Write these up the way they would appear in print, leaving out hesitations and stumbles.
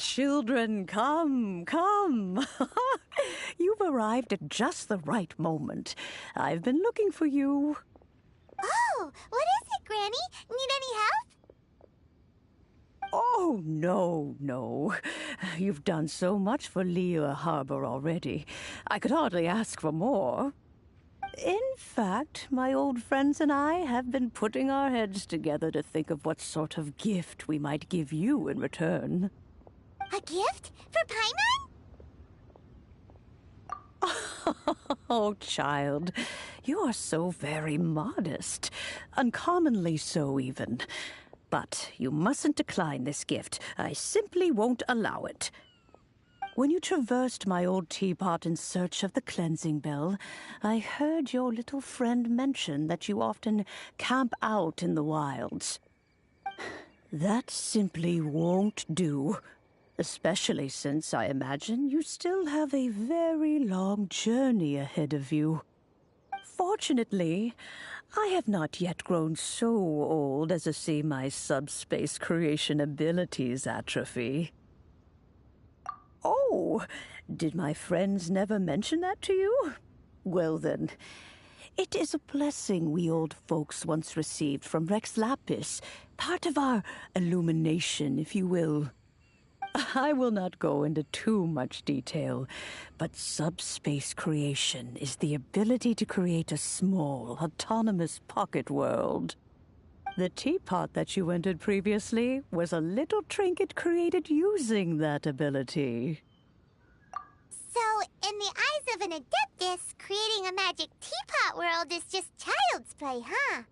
children, come, come. You've arrived at just the right moment. I've been looking for you. Oh, what is it, Granny? Need any help? Oh, no. You've done so much for Liyue Harbor already. I could hardly ask for more. In fact, my old friends and I have been putting our heads together to think of what sort of gift we might give you in return. A gift? For Paimon? Oh, child, you are so very modest. Uncommonly so, even. But you mustn't decline this gift. I simply won't allow it. When you traversed my old teapot in search of the cleansing bell, I heard your little friend mention that you often camp out in the wilds. That simply won't do, especially since I imagine you still have a very long journey ahead of you. Fortunately, I have not yet grown so old as to see my subspace creation abilities atrophy. Oh, did my friends never mention that to you? Well then, it is a blessing we old folks once received from Rex Lapis, part of our illumination, if you will. I will not go into too much detail, but subspace creation is the ability to create a small, autonomous pocket world. The teapot that you entered previously was a little trinket created using that ability. So, in the eyes of an adeptus, creating a magic teapot world is just child's play, huh?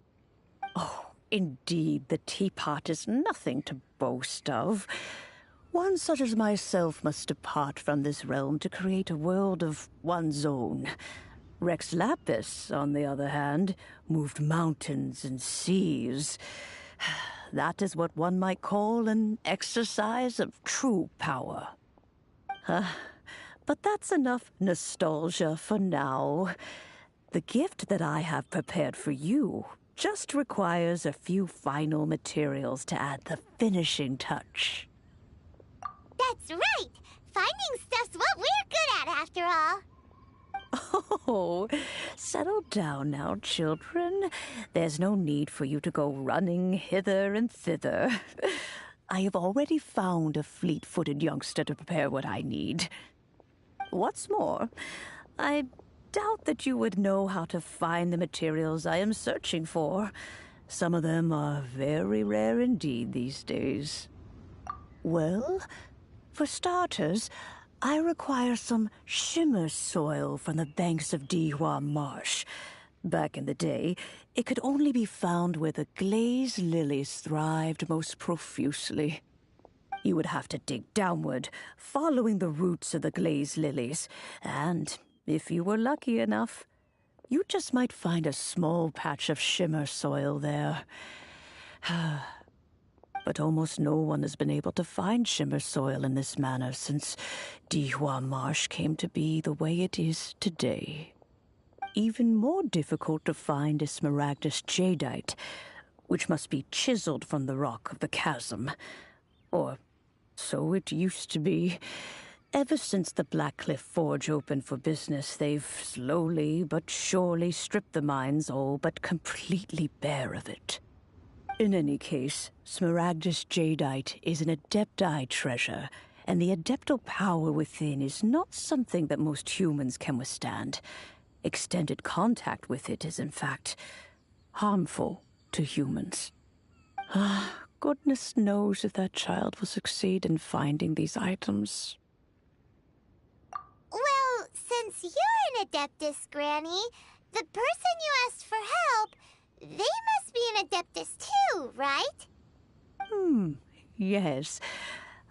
Oh, indeed, the teapot is nothing to boast of. One such as myself must depart from this realm to create a world of one's own. Rex Lapis, on the other hand, moved mountains and seas. That is what one might call an exercise of true power. But that's enough nostalgia for now. The gift that I have prepared for you just requires a few final materials to add the finishing touch. That's right! Finding stuff's what we're good at, after all. Oh, settle down now, children. There's no need for you to go running hither and thither. I have already found a fleet-footed youngster to prepare what I need. What's more, I doubt that you would know how to find the materials I am searching for. Some of them are very rare indeed these days. Well, for starters, I require some shimmer soil from the banks of Dihua Marsh. Back in the day, it could only be found where the glazed lilies thrived most profusely. You would have to dig downward, following the roots of the glazed lilies, and if you were lucky enough, you just might find a small patch of shimmer soil there. But almost no one has been able to find shimmer soil in this manner since Dihua Marsh came to be the way it is today. Even more difficult to find is smaragdus jadeite, which must be chiseled from the rock of the chasm. Or so it used to be. Ever since the Blackcliff Forge opened for business, they've slowly but surely stripped the mines all but completely bare of it. In any case, smaragdus jadeite is an adepti treasure, and the adeptal power within is not something that most humans can withstand. Extended contact with it is, in fact, harmful to humans. Goodness knows if that child will succeed in finding these items. Well, since you're an adeptus, Granny, the person you asked for help, they must be an adeptus too, right? Yes.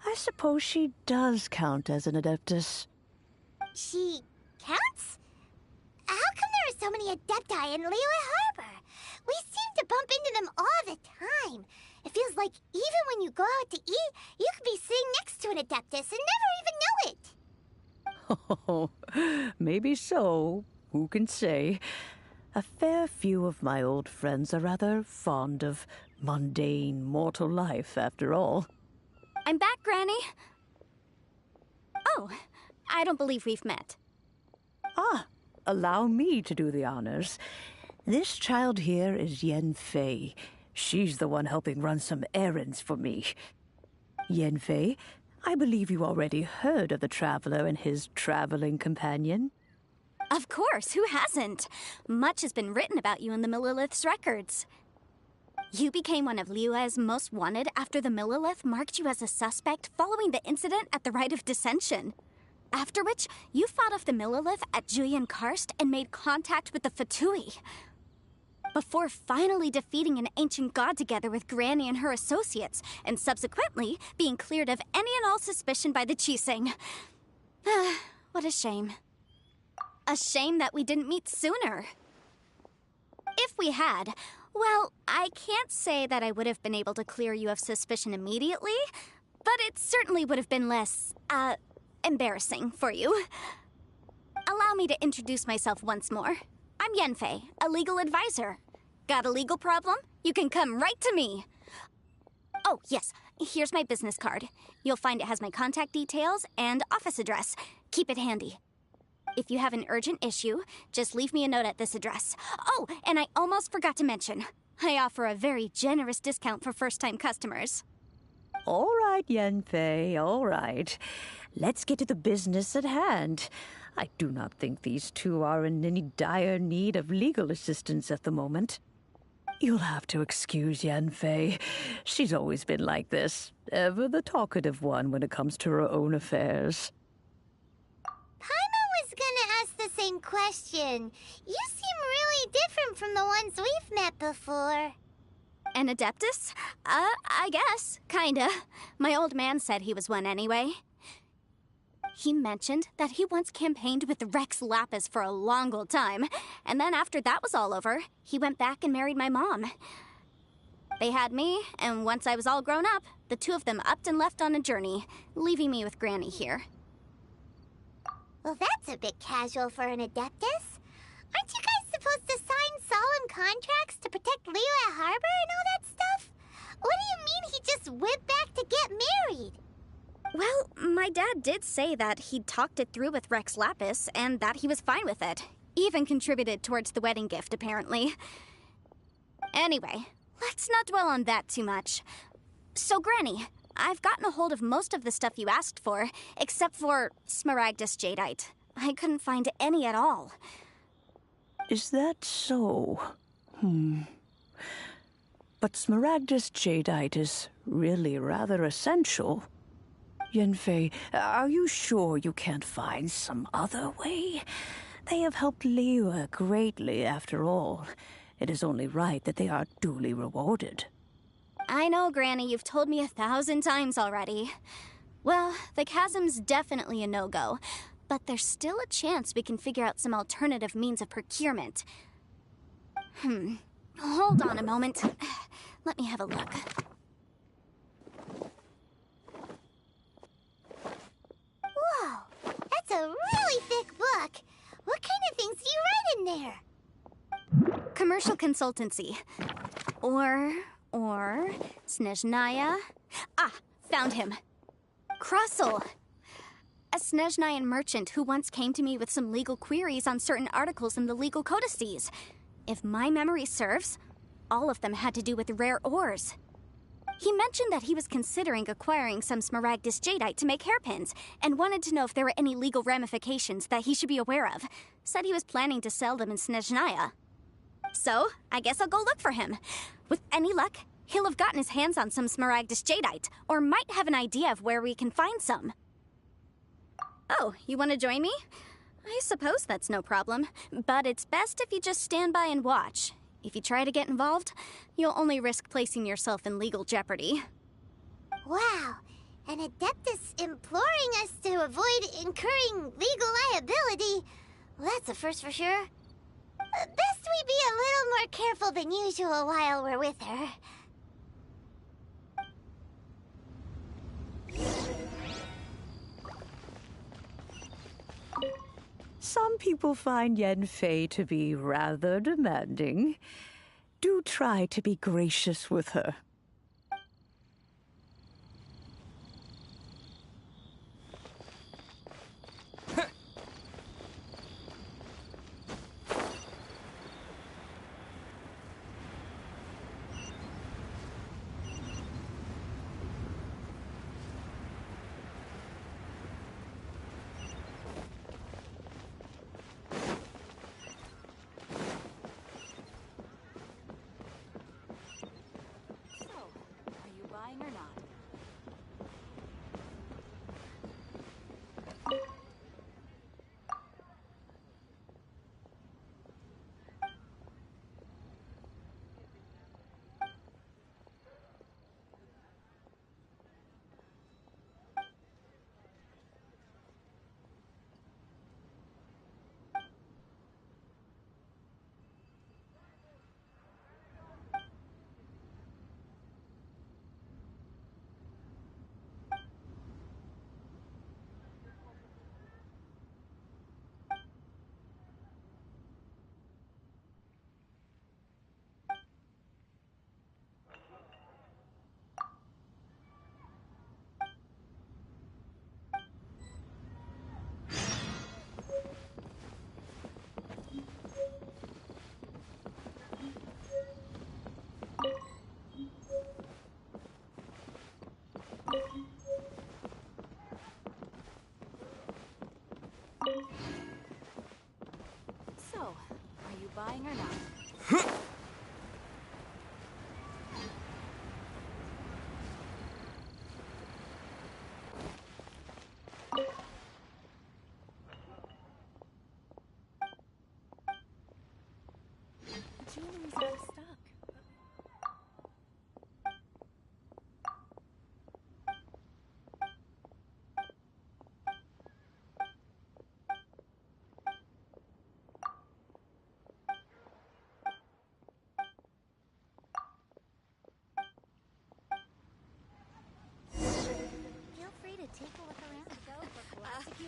I suppose she does count as an adeptus. She counts? How come there are so many adepti in Liyue Harbor? We seem to bump into them all the time. It feels like even when you go out to eat, you could be sitting next to an adeptus and never even know it. Oh, maybe so. Who can say? A fair few of my old friends are rather fond of mundane mortal life, after all. I'm back, Granny. Oh, I don't believe we've met. Ah, allow me to do the honors. This child here is Yanfei. She's the one helping run some errands for me. Yanfei, I believe you already heard of the Traveler and his traveling companion. Of course, who hasn't? Much has been written about you in the Millilith's records. You became one of Liyue's most wanted after the Millilith marked you as a suspect following the incident at the Rite of Dissension. After which, you fought off the Millilith at Julian Karst and made contact with the Fatui. Before finally defeating an ancient god together with Granny and her associates, and subsequently being cleared of any and all suspicion by the Qixing. What a shame. A shame that we didn't meet sooner. If we had, well, I can't say that I would have been able to clear you of suspicion immediately, but it certainly would have been less, embarrassing for you. Allow me to introduce myself once more. I'm Yanfei, a legal advisor. Got a legal problem? You can come right to me. Oh, yes, here's my business card. You'll find it has my contact details and office address. Keep it handy. If you have an urgent issue, just leave me a note at this address. Oh, and I almost forgot to mention, I offer a very generous discount for first-time customers. All right, Yanfei, all right. Let's get to the business at hand. I do not think these two are in any dire need of legal assistance at the moment. You'll have to excuse Yanfei. She's always been like this, ever the talkative one when it comes to her own affairs. Paimon was gonna ask the same question. You seem really different from the ones we've met before. An Adeptus? I guess. Kinda. My old man said he was one anyway. He mentioned that he once campaigned with Rex Lapis for a long old time, and then after that was all over, he went back and married my mom. They had me, and once I was all grown up, the two of them upped and left on a journey, leaving me with Granny here. Well, that's a bit casual for an Adeptus. Aren't you guys supposed to sign solemn contracts to protect Liyue Harbor and all that stuff? What do you mean he just went back to get married? Well, my dad did say that he'd talked it through with Rex Lapis, and that he was fine with it. Even contributed towards the wedding gift, apparently. Anyway, let's not dwell on that too much. So, Granny, I've gotten a hold of most of the stuff you asked for, except for Smaragdus Jadeite. I couldn't find any at all. Is that so? But Smaragdus Jadeite is really rather essential. Yanfei, are you sure you can't find some other way? They have helped Liyue greatly, after all. It is only right that they are duly rewarded. I know, Granny, you've told me 1,000 times already. Well, the chasm's definitely a no-go, but there's still a chance we can figure out some alternative means of procurement. Hold on a moment. Let me have a look. Whoa, that's a really thick book. What kind of things do you write in there? Commercial consultancy. Or Snezhnaya. Ah, found him. Krusel. A Snezhnayan merchant who once came to me with some legal queries on certain articles in the legal codices. If my memory serves, all of them had to do with rare ores. He mentioned that he was considering acquiring some Smaragdus Jadeite to make hairpins, and wanted to know if there were any legal ramifications that he should be aware of. Said he was planning to sell them in Snezhnaya. So, I guess I'll go look for him. With any luck, he'll have gotten his hands on some Smaragdus Jadeite, or might have an idea of where we can find some. Oh, you want to join me? I suppose that's no problem, but it's best if you just stand by and watch. If you try to get involved, you'll only risk placing yourself in legal jeopardy. Wow, an Adeptus imploring us to avoid incurring legal liability. Well, that's a first for sure. Best we be a little more careful than usual while we're with her. Some people find Yanfei to be rather demanding. Do try to be gracious with her.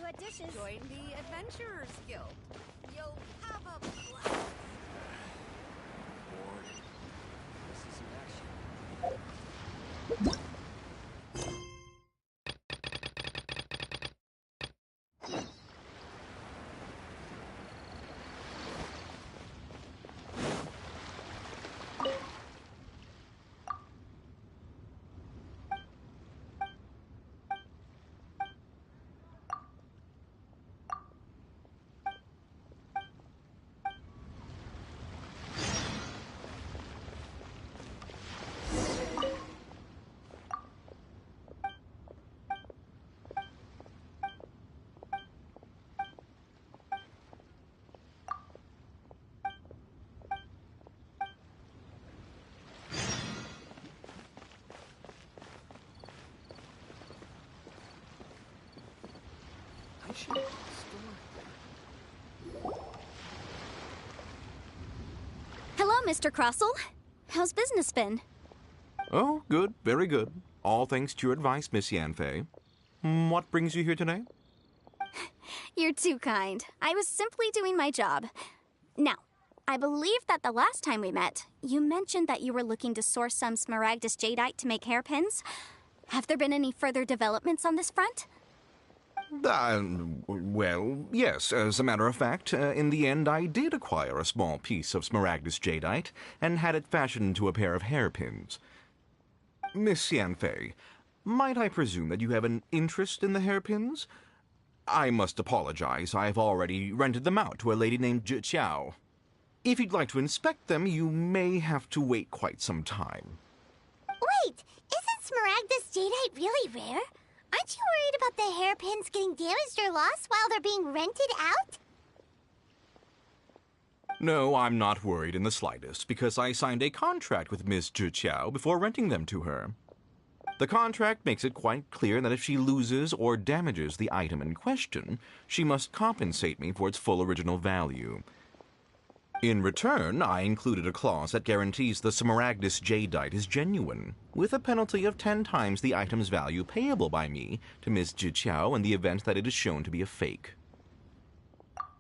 got dishes. Join the Adventurers Guild. You'll have a blast. Bored. This is some action. I should have the store. Hello, Mr. Crossell. How's business been? Oh, good, very good. All thanks to your advice, Miss Yanfei. What brings you here today? You're too kind. I was simply doing my job. Now, I believe that the last time we met, you mentioned that you were looking to source some smaragdus jadeite to make hairpins. Have there been any further developments on this front? Well, yes. As a matter of fact, in the end, I did acquire a small piece of smaragdus jadeite and had it fashioned into a pair of hairpins. Miss Yanfei, might I presume that you have an interest in the hairpins? I must apologize. I've already rented them out to a lady named Zhi. If you'd like to inspect them, you may have to wait quite some time. Wait, isn't smaragdus jadeite really rare? Aren't you worried about the hairpins getting damaged or lost while they're being rented out? No, I'm not worried in the slightest, because I signed a contract with Miss Zhi before renting them to her. The contract makes it quite clear that if she loses or damages the item in question, she must compensate me for its full original value. In return, I included a clause that guarantees the smaragdus jadeite is genuine, with a penalty of 10 times the item's value payable by me to Miss Zhi in the event that it is shown to be a fake.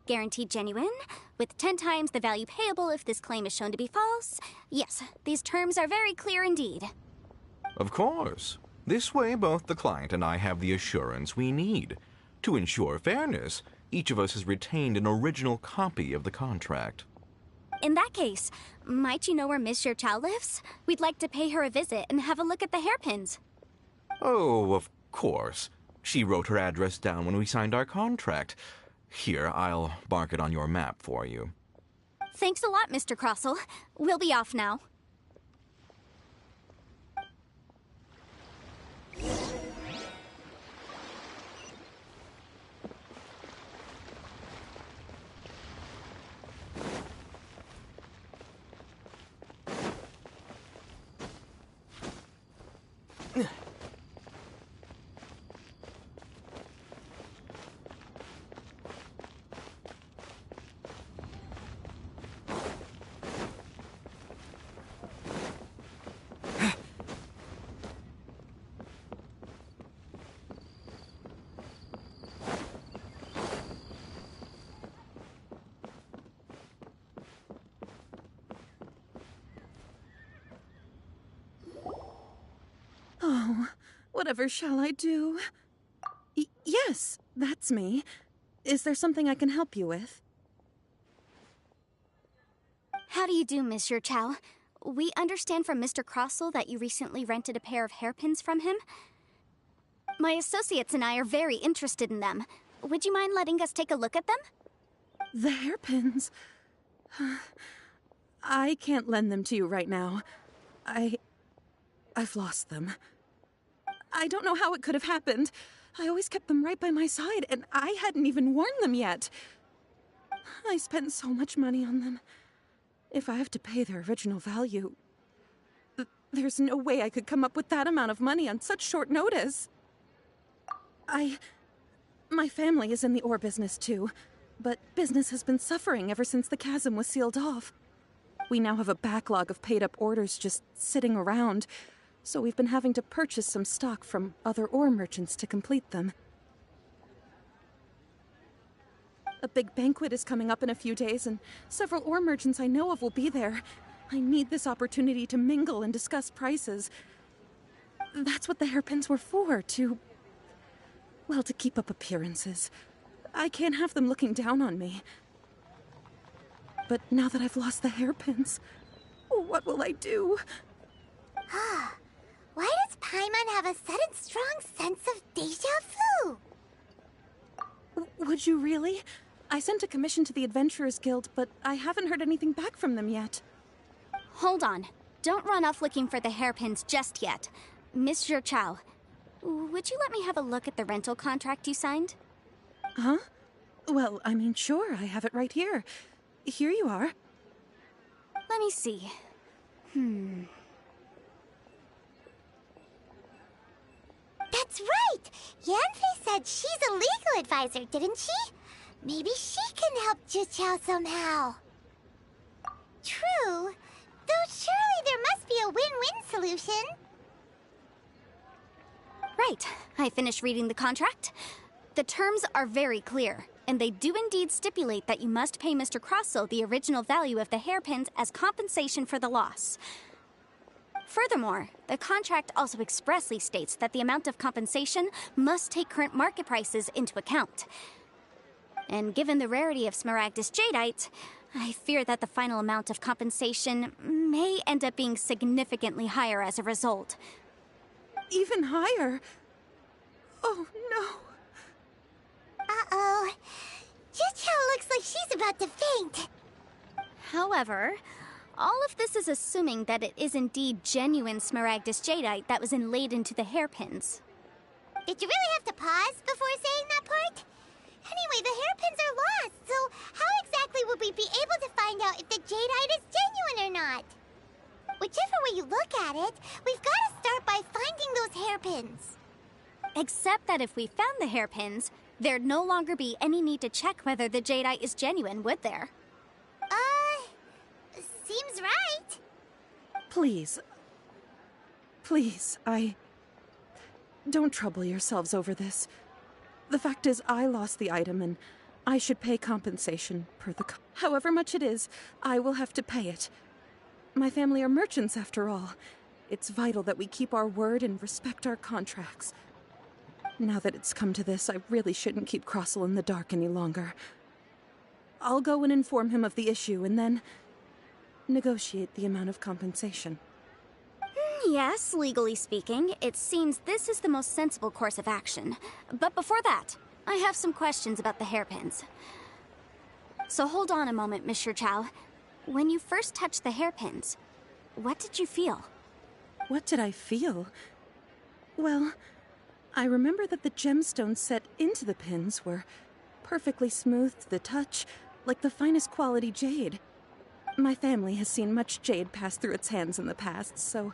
Guaranteed genuine, with 10 times the value payable if this claim is shown to be false. Yes, these terms are very clear indeed. Of course. This way, both the client and I have the assurance we need. To ensure fairness, each of us has retained an original copy of the contract. In that case, might you know where Miss Zhi lives? We'd like to pay her a visit and have a look at the hairpins. Oh, of course. She wrote her address down when we signed our contract. Here, I'll mark it on your map for you. Thanks a lot, Mr. Crossell. We'll be off now. Whatever shall I do? Yes, that's me. Is there something I can help you with? How do you do, Miss Zhi? We understand from Mr. Crossell that you recently rented a pair of hairpins from him. My associates and I are very interested in them. Would you mind letting us take a look at them? The hairpins? I can't lend them to you right now. I've lost them. I don't know how it could have happened. I always kept them right by my side, and I hadn't even worn them yet. I spent so much money on them. If I have to pay their original value, there's no way I could come up with that amount of money on such short notice. My family is in the ore business too, but business has been suffering ever since the chasm was sealed off. We now have a backlog of paid-up orders just sitting around, so we've been having to purchase some stock from other ore merchants to complete them. A big banquet is coming up in a few days, and several ore merchants I know of will be there. I need this opportunity to mingle and discuss prices. That's what the hairpins were for, to keep up appearances. I can't have them looking down on me. But now that I've lost the hairpins, what will I do? Why does Paimon have a sudden strong sense of deja vu? Would you really? I sent a commission to the Adventurers Guild, but I haven't heard anything back from them yet. Hold on. Don't run off looking for the hairpins just yet. Mr. Chow, would you let me have a look at the rental contract you signed? Huh? Well, I mean, sure, I have it right here. Here you are. Let me see. That's right! Yanfei said she's a legal advisor, didn't she? Maybe she can help Juqiao somehow. True. Though surely there must be a win-win solution. Right. I finished reading the contract. The terms are very clear, and they do indeed stipulate that you must pay Mr. Crossell the original value of the hairpins as compensation for the loss. Furthermore, the contract also expressly states that the amount of compensation must take current market prices into account. And given the rarity of Smaragdus Jadeite, I fear that the final amount of compensation may end up being significantly higher as a result. Even higher? Oh, no. Uh-oh. Juqiao looks like she's about to faint. However, all of this is assuming that it is indeed genuine Smaragdus Jadeite that was inlaid into the hairpins. Did you really have to pause before saying that part? Anyway, the hairpins are lost, so how exactly would we be able to find out if the jadeite is genuine or not? Whichever way you look at it, we've got to start by finding those hairpins. Except that if we found the hairpins, there'd no longer be any need to check whether the jadeite is genuine, would there? Seems right. Please, don't trouble yourselves over this. The fact is, I lost the item, and I should pay compensation per the... However much it is, I will have to pay it. My family are merchants, after all. It's vital that we keep our word and respect our contracts. Now that it's come to this, I really shouldn't keep Crossell in the dark any longer. I'll go and inform him of the issue, and then negotiate the amount of compensation. Yes, legally speaking, it seems this is the most sensible course of action. But before that, I have some questions about the hairpins. So hold on a moment, Mr. Chow. When you first touched the hairpins, what did you feel? What did I feel? Well, I remember that the gemstones set into the pins were perfectly smooth to the touch, like the finest quality jade. My family has seen much jade pass through its hands in the past, so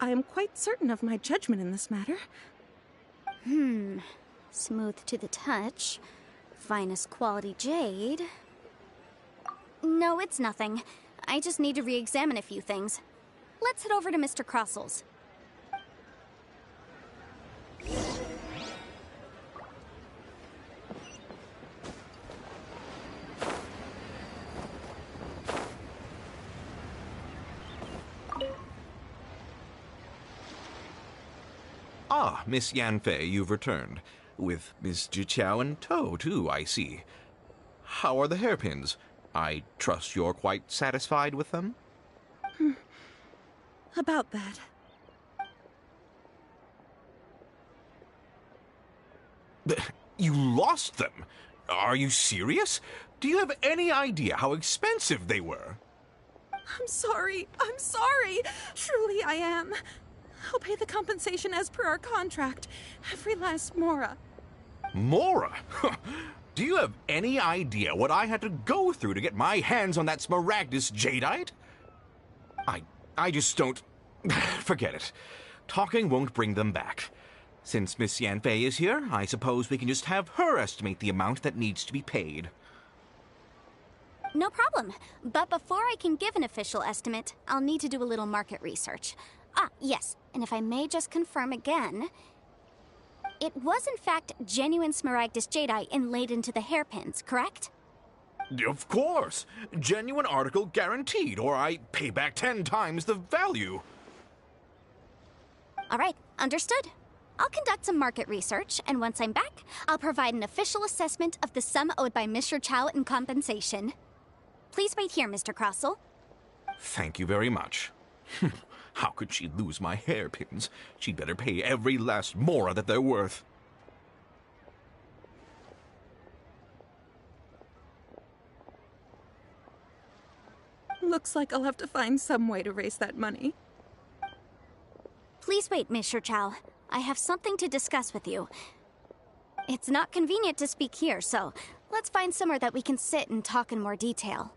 I am quite certain of my judgment in this matter. Smooth to the touch. Finest quality jade. No, it's nothing. I just need to re-examine a few things. Let's head over to Mr. Crossell's. Ah, Miss Yanfei, you've returned. With Miss Juqiao in tow, too, I see. How are the hairpins? I trust you're quite satisfied with them? About that. You lost them? Are you serious? Do you have any idea how expensive they were? I'm sorry. Truly I am. I'll pay the compensation as per our contract. Every last mora. Mora? Do you have any idea what I had to go through to get my hands on that Smaragdus Jadeite? I just don't... Forget it. Talking won't bring them back. Since Miss Yanfei is here, I suppose we can just have her estimate the amount that needs to be paid. No problem. But before I can give an official estimate, I'll need to do a little market research. Ah, yes, and if I may just confirm again, it was in fact genuine Smaragdus Jadeite inlaid into the hairpins, correct? Of course. Genuine article guaranteed, or I pay back 10 times the value. All right, understood. I'll conduct some market research, and once I'm back, I'll provide an official assessment of the sum owed by Mr. Chow in compensation. Please wait here, Mr. Crossell. Thank you very much. How could she lose my hairpins? She'd better pay every last mora that they're worth. Looks like I'll have to find some way to raise that money. Please wait, Mr. Chow. I have something to discuss with you. It's not convenient to speak here, so let's find somewhere that we can sit and talk in more detail.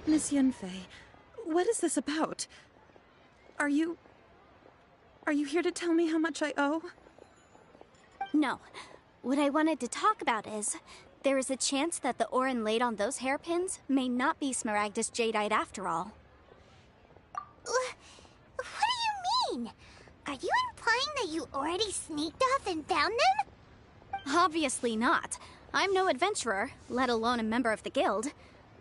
Miss Yunfei, what is this about? Are you here to tell me how much I owe? No. What I wanted to talk about is, there is a chance that the ore inlaid on those hairpins may not be Smaragdus jadeite after all. What do you mean? Are you implying that you already sneaked off and found them? Obviously not. I'm no adventurer, let alone a member of the guild.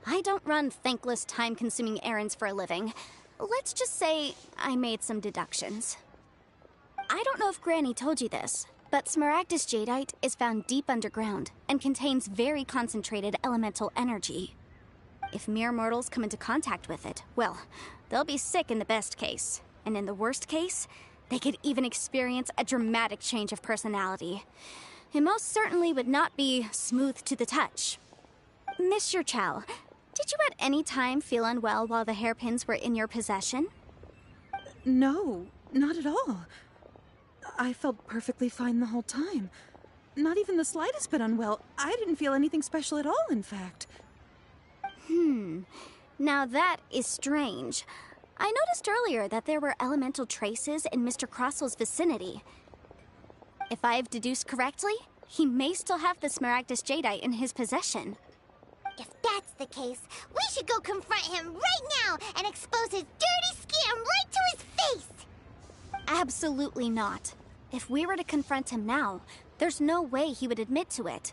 I don't run thankless, time-consuming errands for a living. Let's just say I made some deductions. I don't know if Granny told you this, but Smaragdus jadeite is found deep underground and contains very concentrated elemental energy. If mere mortals come into contact with it, well, they'll be sick in the best case. And in the worst case, they could even experience a dramatic change of personality. It most certainly would not be smooth to the touch. Mr. Chow, did you at any time feel unwell while the hairpins were in your possession? No, not at all. I felt perfectly fine the whole time. Not even the slightest bit unwell. I didn't feel anything special at all, in fact. Now that is strange. I noticed earlier that there were elemental traces in Mr. Crossel's vicinity. If I've deduced correctly, he may still have the Smaragdus Jadeite in his possession. If that's the case, we should go confront him right now and expose his dirty scam right to his face! Absolutely not. If we were to confront him now, there's no way he would admit to it.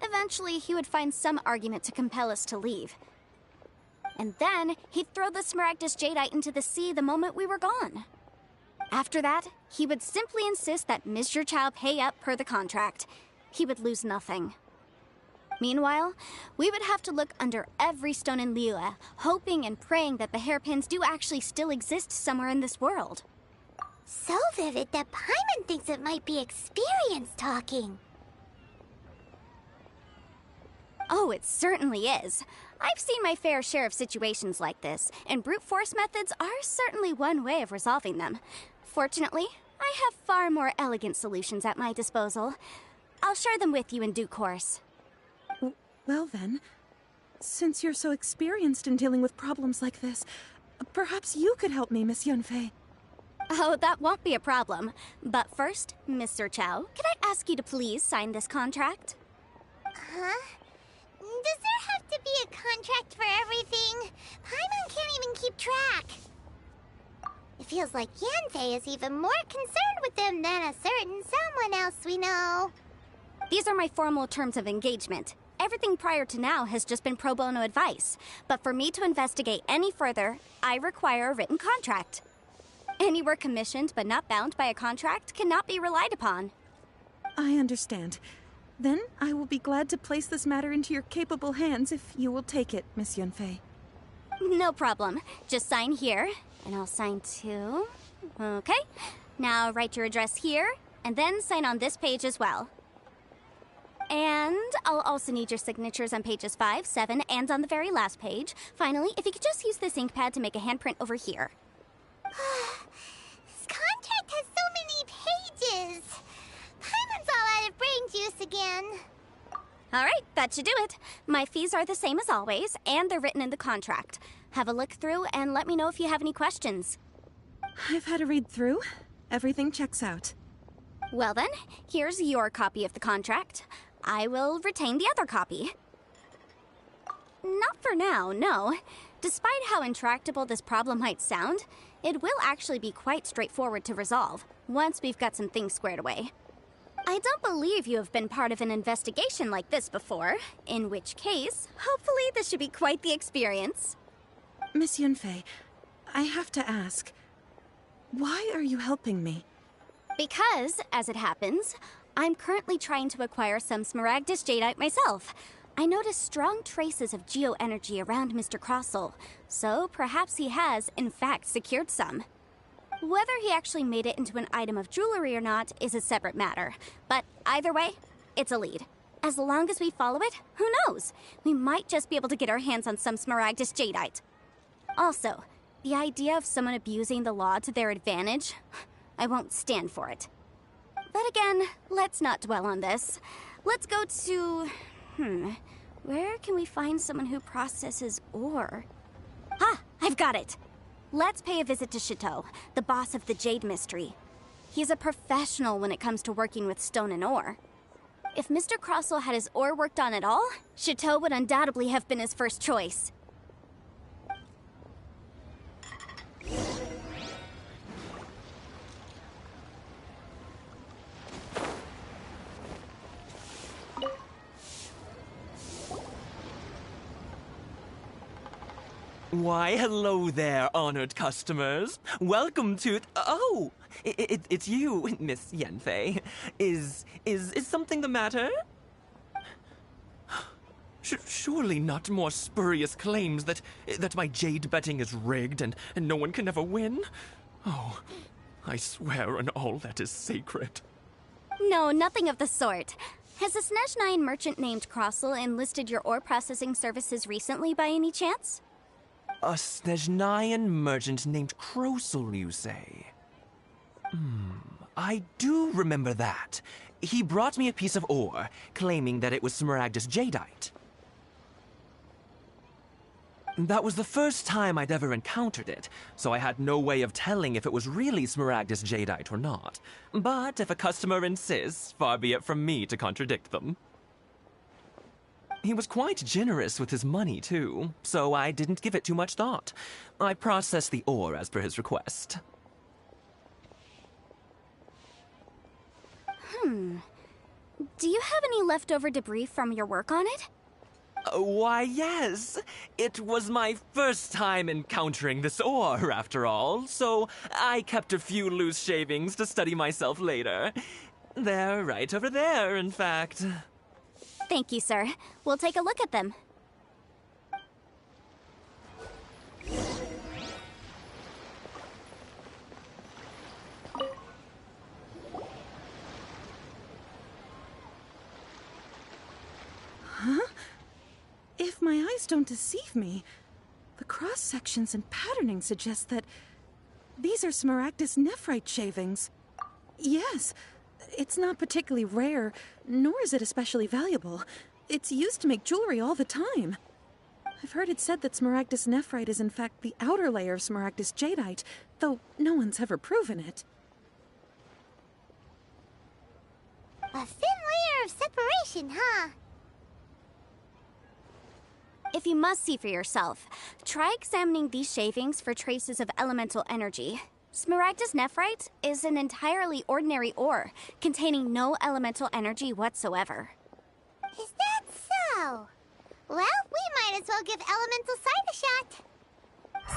Eventually, he would find some argument to compel us to leave. And then, he'd throw the Smaragdus Jadeite into the sea the moment we were gone. After that, he would simply insist that Mr. Chow pay up per the contract. He would lose nothing. Meanwhile, we would have to look under every stone in Liyue, hoping and praying that the hairpins do actually still exist somewhere in this world. So vivid that Paimon thinks it might be experience talking. Oh, it certainly is. I've seen my fair share of situations like this, and brute force methods are certainly one way of resolving them. Fortunately, I have far more elegant solutions at my disposal. I'll share them with you in due course. Well then, since you're so experienced in dealing with problems like this, perhaps you could help me, Miss Yunfei. Oh, that won't be a problem. But first, Mr. Chow, could I ask you to please sign this contract? Huh? Does there have to be a contract for everything? Paimon can't even keep track. It feels like Yanfei is even more concerned with them than a certain someone else we know. These are my formal terms of engagement. Everything prior to now has just been pro bono advice. But for me to investigate any further, I require a written contract. Any work commissioned but not bound by a contract cannot be relied upon. I understand. Then I will be glad to place this matter into your capable hands if you will take it, Miss Yunfei. No problem. Just sign here, and I'll sign too. Okay. Now write your address here, and then sign on this page as well. And I'll also need your signatures on pages 5, 7, and on the very last page. Finally, if you could just use this ink pad to make a handprint over here. This contract has so many pages. Paimon's all out of brain juice again. All right, that should do it. My fees are the same as always, and they're written in the contract. Have a look through and let me know if you have any questions. I've had a read through. Everything checks out. Well then, here's your copy of the contract. I will retain the other copy. Not for now, no. Despite how intractable this problem might sound, it will actually be quite straightforward to resolve, once we've got some things squared away. I don't believe you have been part of an investigation like this before, in which case, hopefully this should be quite the experience. Miss Yunfei, I have to ask, why are you helping me? Because, as it happens, I'm currently trying to acquire some Smaragdus Jadeite myself. I noticed strong traces of geoenergy around Mr. Crossel, so perhaps he has, in fact, secured some. Whether he actually made it into an item of jewelry or not is a separate matter, but either way, it's a lead. As long as we follow it, who knows? We might just be able to get our hands on some Smaragdus Jadeite. Also, the idea of someone abusing the law to their advantage, I won't stand for it. But again, let's not dwell on this. Let's go to... where can we find someone who processes ore? Ah, I've got it! Let's pay a visit to Chateau, the boss of the Jade Mystery. He's a professional when it comes to working with stone and ore. If Mr. Crossel had his ore worked on at all, Chateau would undoubtedly have been his first choice. Why, hello there, honored customers. Welcome to... Oh, it's you, Miss Yanfei. Is something the matter? Surely not more spurious claims that my jade betting is rigged and no one can ever win? Oh, I swear on all that is sacred. No, nothing of the sort. Has a Snezhnyan merchant named Crossel enlisted your ore processing services recently by any chance? A Snezhnyan merchant named Crossel, you say? I do remember that. He brought me a piece of ore, claiming that it was Smaragdus Jadeite. That was the first time I'd ever encountered it, so I had no way of telling if it was really Smaragdus jadeite or not. But if a customer insists, far be it from me to contradict them. He was quite generous with his money, too, so I didn't give it too much thought. I processed the ore as per his request. Do you have any leftover debris from your work on it? Why, yes. It was my first time encountering this ore, after all, so I kept a few loose shavings to study myself later. They're right over there, in fact. Thank you, sir. We'll take a look at them. If my eyes don't deceive me, the cross-sections and patterning suggest that these are Smaragdus nephrite shavings. Yes, it's not particularly rare, nor is it especially valuable. It's used to make jewelry all the time. I've heard it said that Smaragdus nephrite is in fact the outer layer of Smaragdus jadeite, though no one's ever proven it. A thin layer of separation, huh? If you must see for yourself, try examining these shavings for traces of elemental energy. Smaragdus nephrite is an entirely ordinary ore, containing no elemental energy whatsoever. Is that so? Well, we might as well give elemental sight a shot.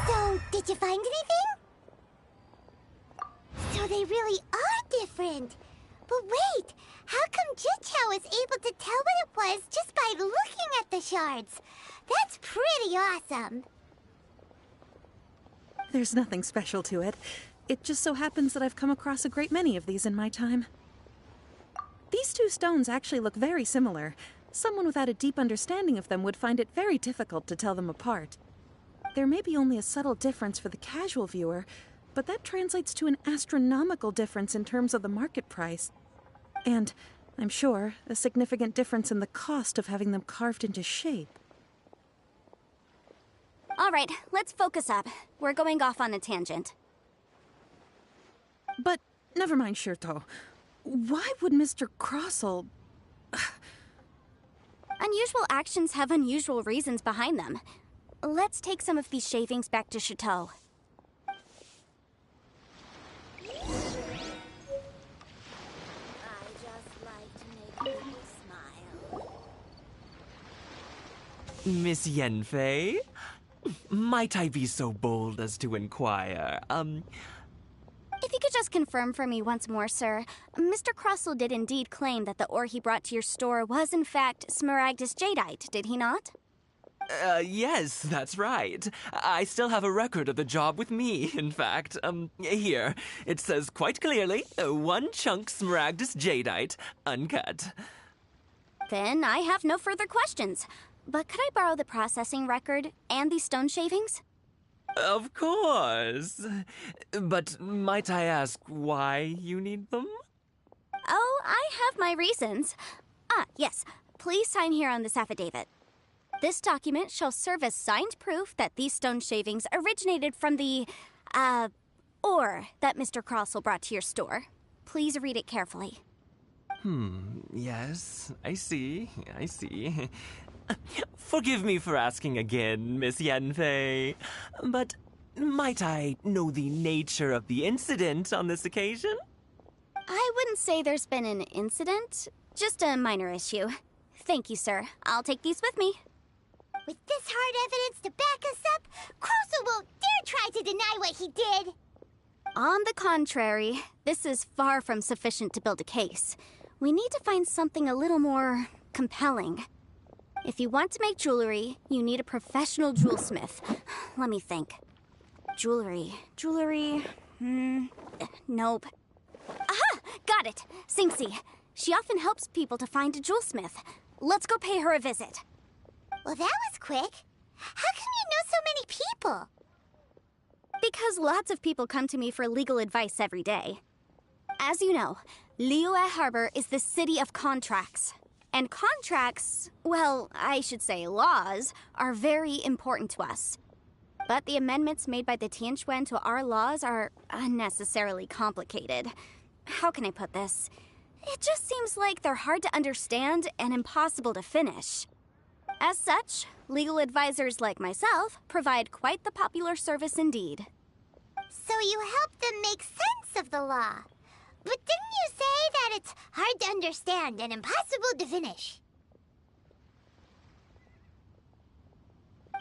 So, did you find anything? So they really are different. But wait, how come Jichao was able to tell what it was just by looking at the shards? That's pretty awesome. There's nothing special to it. It just so happens that I've come across a great many of these in my time. These two stones actually look very similar. Someone without a deep understanding of them would find it very difficult to tell them apart. There may be only a subtle difference for the casual viewer, but that translates to an astronomical difference in terms of the market price. And, I'm sure, a significant difference in the cost of having them carved into shape. All right, let's focus up. We're going off on a tangent. But, never mind, Shirto. Why would Mr. Crossell... Unusual actions have unusual reasons behind them. Let's take some of these shavings back to Chateau. I just like to make people smile. Miss Yenfei? Might I be so bold as to inquire, If you could just confirm for me once more, sir. Mr. Crossell did indeed claim that the ore he brought to your store was in fact Smaragdus jadeite, did he not? Yes, that's right. I still have a record of the job with me, in fact. Here. It says quite clearly, 1 chunk Smaragdus jadeite, uncut. Then I have no further questions. But could I borrow the processing record and these stone shavings? Of course. But might I ask why you need them? Oh, I have my reasons. Yes. Please sign here on this affidavit. This document shall serve as signed proof that these stone shavings originated from the, ore that Mr. Crossell brought to your store. Please read it carefully. Yes, I see. Forgive me for asking again, Miss Yenfei, but might I know the nature of the incident on this occasion? I wouldn't say there's been an incident, just a minor issue. Thank you, sir. I'll take these with me. With this hard evidence to back us up, Crossell won't dare try to deny what he did. On the contrary, this is far from sufficient to build a case. We need to find something a little more compelling. If you want to make jewelry, you need a professional jewelsmith. Let me think. Jewelry. Nope. Aha! Got it! Singxi. She often helps people to find a jewelsmith. Let's go pay her a visit. Well, that was quick. How come you know so many people? Because lots of people come to me for legal advice every day. As you know, Liyue Harbor is the city of contracts. And contracts, well, I should say laws, are very important to us. But the amendments made by the Tianquan to our laws are unnecessarily complicated. How can I put this? It just seems like they're hard to understand and impossible to finish. As such, legal advisors like myself provide quite the popular service indeed. So you help them make sense of the law. But didn't you say that it's hard to understand and impossible to finish?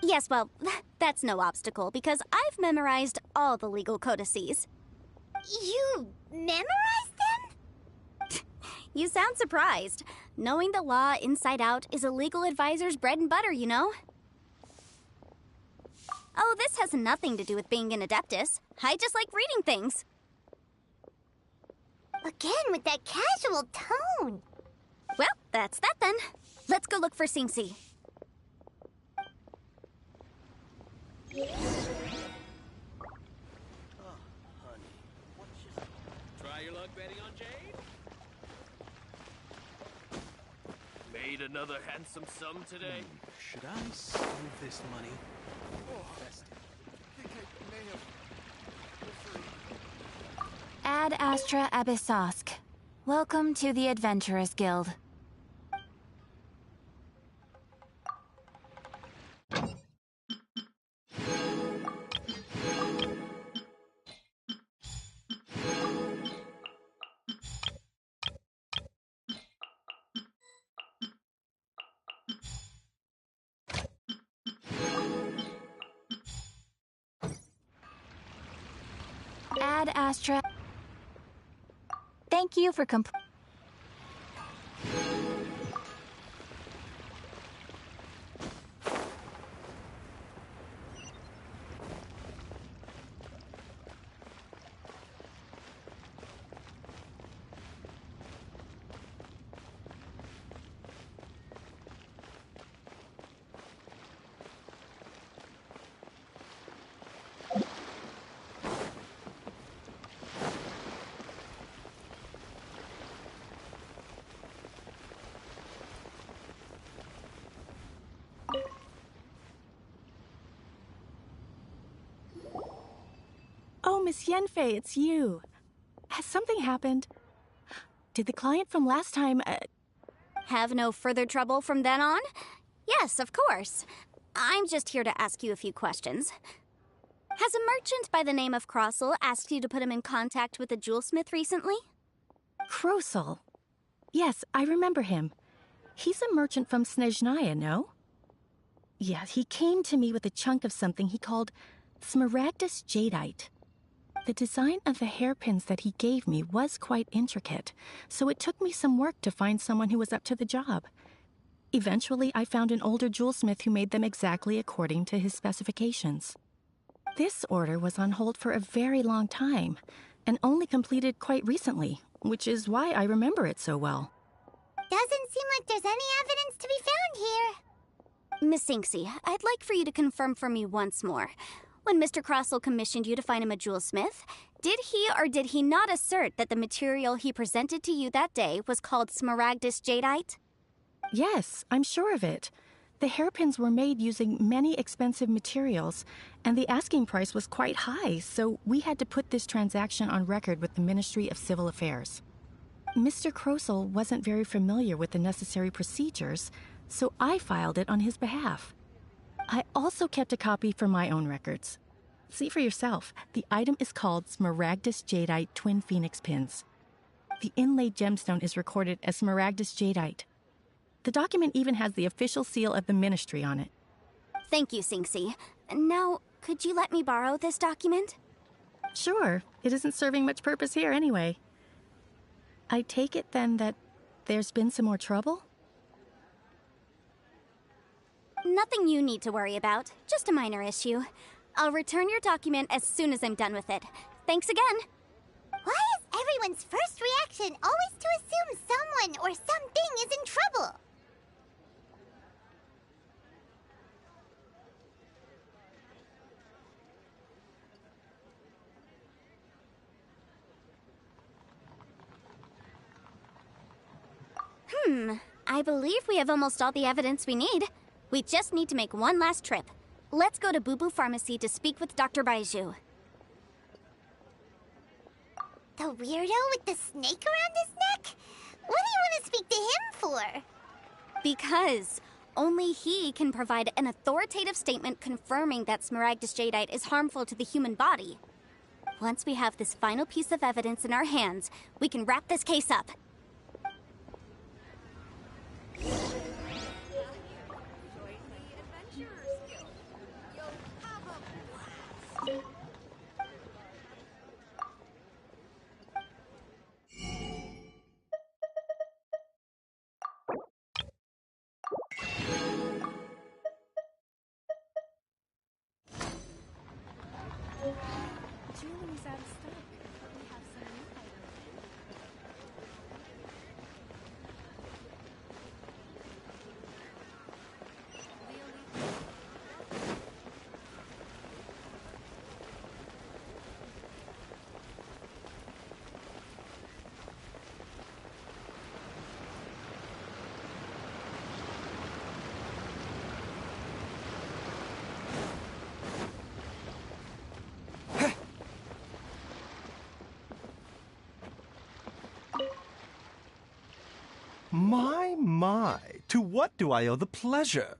Yes, well, that's no obstacle because I've memorized all the legal codices. You memorized them? You sound surprised. Knowing the law inside out is a legal advisor's bread and butter, you know? Oh, this has nothing to do with being an adeptus. I just like reading things. Again with that casual tone. Well, that's that then. Let's go look for Singsi. Try your luck betting on Jade? Made another handsome sum today? Should I save this money? Ad Astra Abyssosk. Welcome to the Adventurers Guild. Ad Astra. Thank you for Oh, Miss Yenfei, it's you. Has something happened? Did the client from last time, Have no further trouble from then on? Yes, of course. I'm just here to ask you a few questions. Has a merchant by the name of Crossel asked you to put him in contact with a jewelsmith recently? Krosel? Yes, I remember him. He's a merchant from Snezhnaya, no? Yeah, he came to me with a chunk of something he called Smaragdus Jadeite. The design of the hairpins that he gave me was quite intricate, so it took me some work to find someone who was up to the job. Eventually, I found an older jewelsmith who made them exactly according to his specifications. This order was on hold for a very long time, and only completed quite recently, which is why I remember it so well. Doesn't seem like there's any evidence to be found here. Miss Sinksy, I'd like for you to confirm for me once more. When Mr. Crossel commissioned you to find him a jewelsmith, did he or did he not assert that the material he presented to you that day was called Smaragdus Jadeite? Yes, I'm sure of it. The hairpins were made using many expensive materials, and the asking price was quite high, so we had to put this transaction on record with the Ministry of Civil Affairs. Mr. Crossel wasn't very familiar with the necessary procedures, so I filed it on his behalf. I also kept a copy for my own records. See for yourself, the item is called Smaragdus Jadeite Twin Phoenix Pins. The inlaid gemstone is recorded as Smaragdus Jadeite. The document even has the official seal of the ministry on it. Thank you, Sinksy. Now, could you let me borrow this document? Sure, it isn't serving much purpose here anyway. I take it then that there's been some more trouble? Nothing you need to worry about, just a minor issue. I'll return your document as soon as I'm done with it. Thanks again. Why is everyone's first reaction always to assume someone or something is in trouble? I believe we have almost all the evidence we need. We just need to make one last trip. Let's go to Boo Boo Pharmacy to speak with Dr. Baiju. The weirdo with the snake around his neck? What do you want to speak to him for? Because only he can provide an authoritative statement confirming that Smaragdus Jadeite is harmful to the human body. Once we have this final piece of evidence in our hands, we can wrap this case up. My, to what do I owe the pleasure?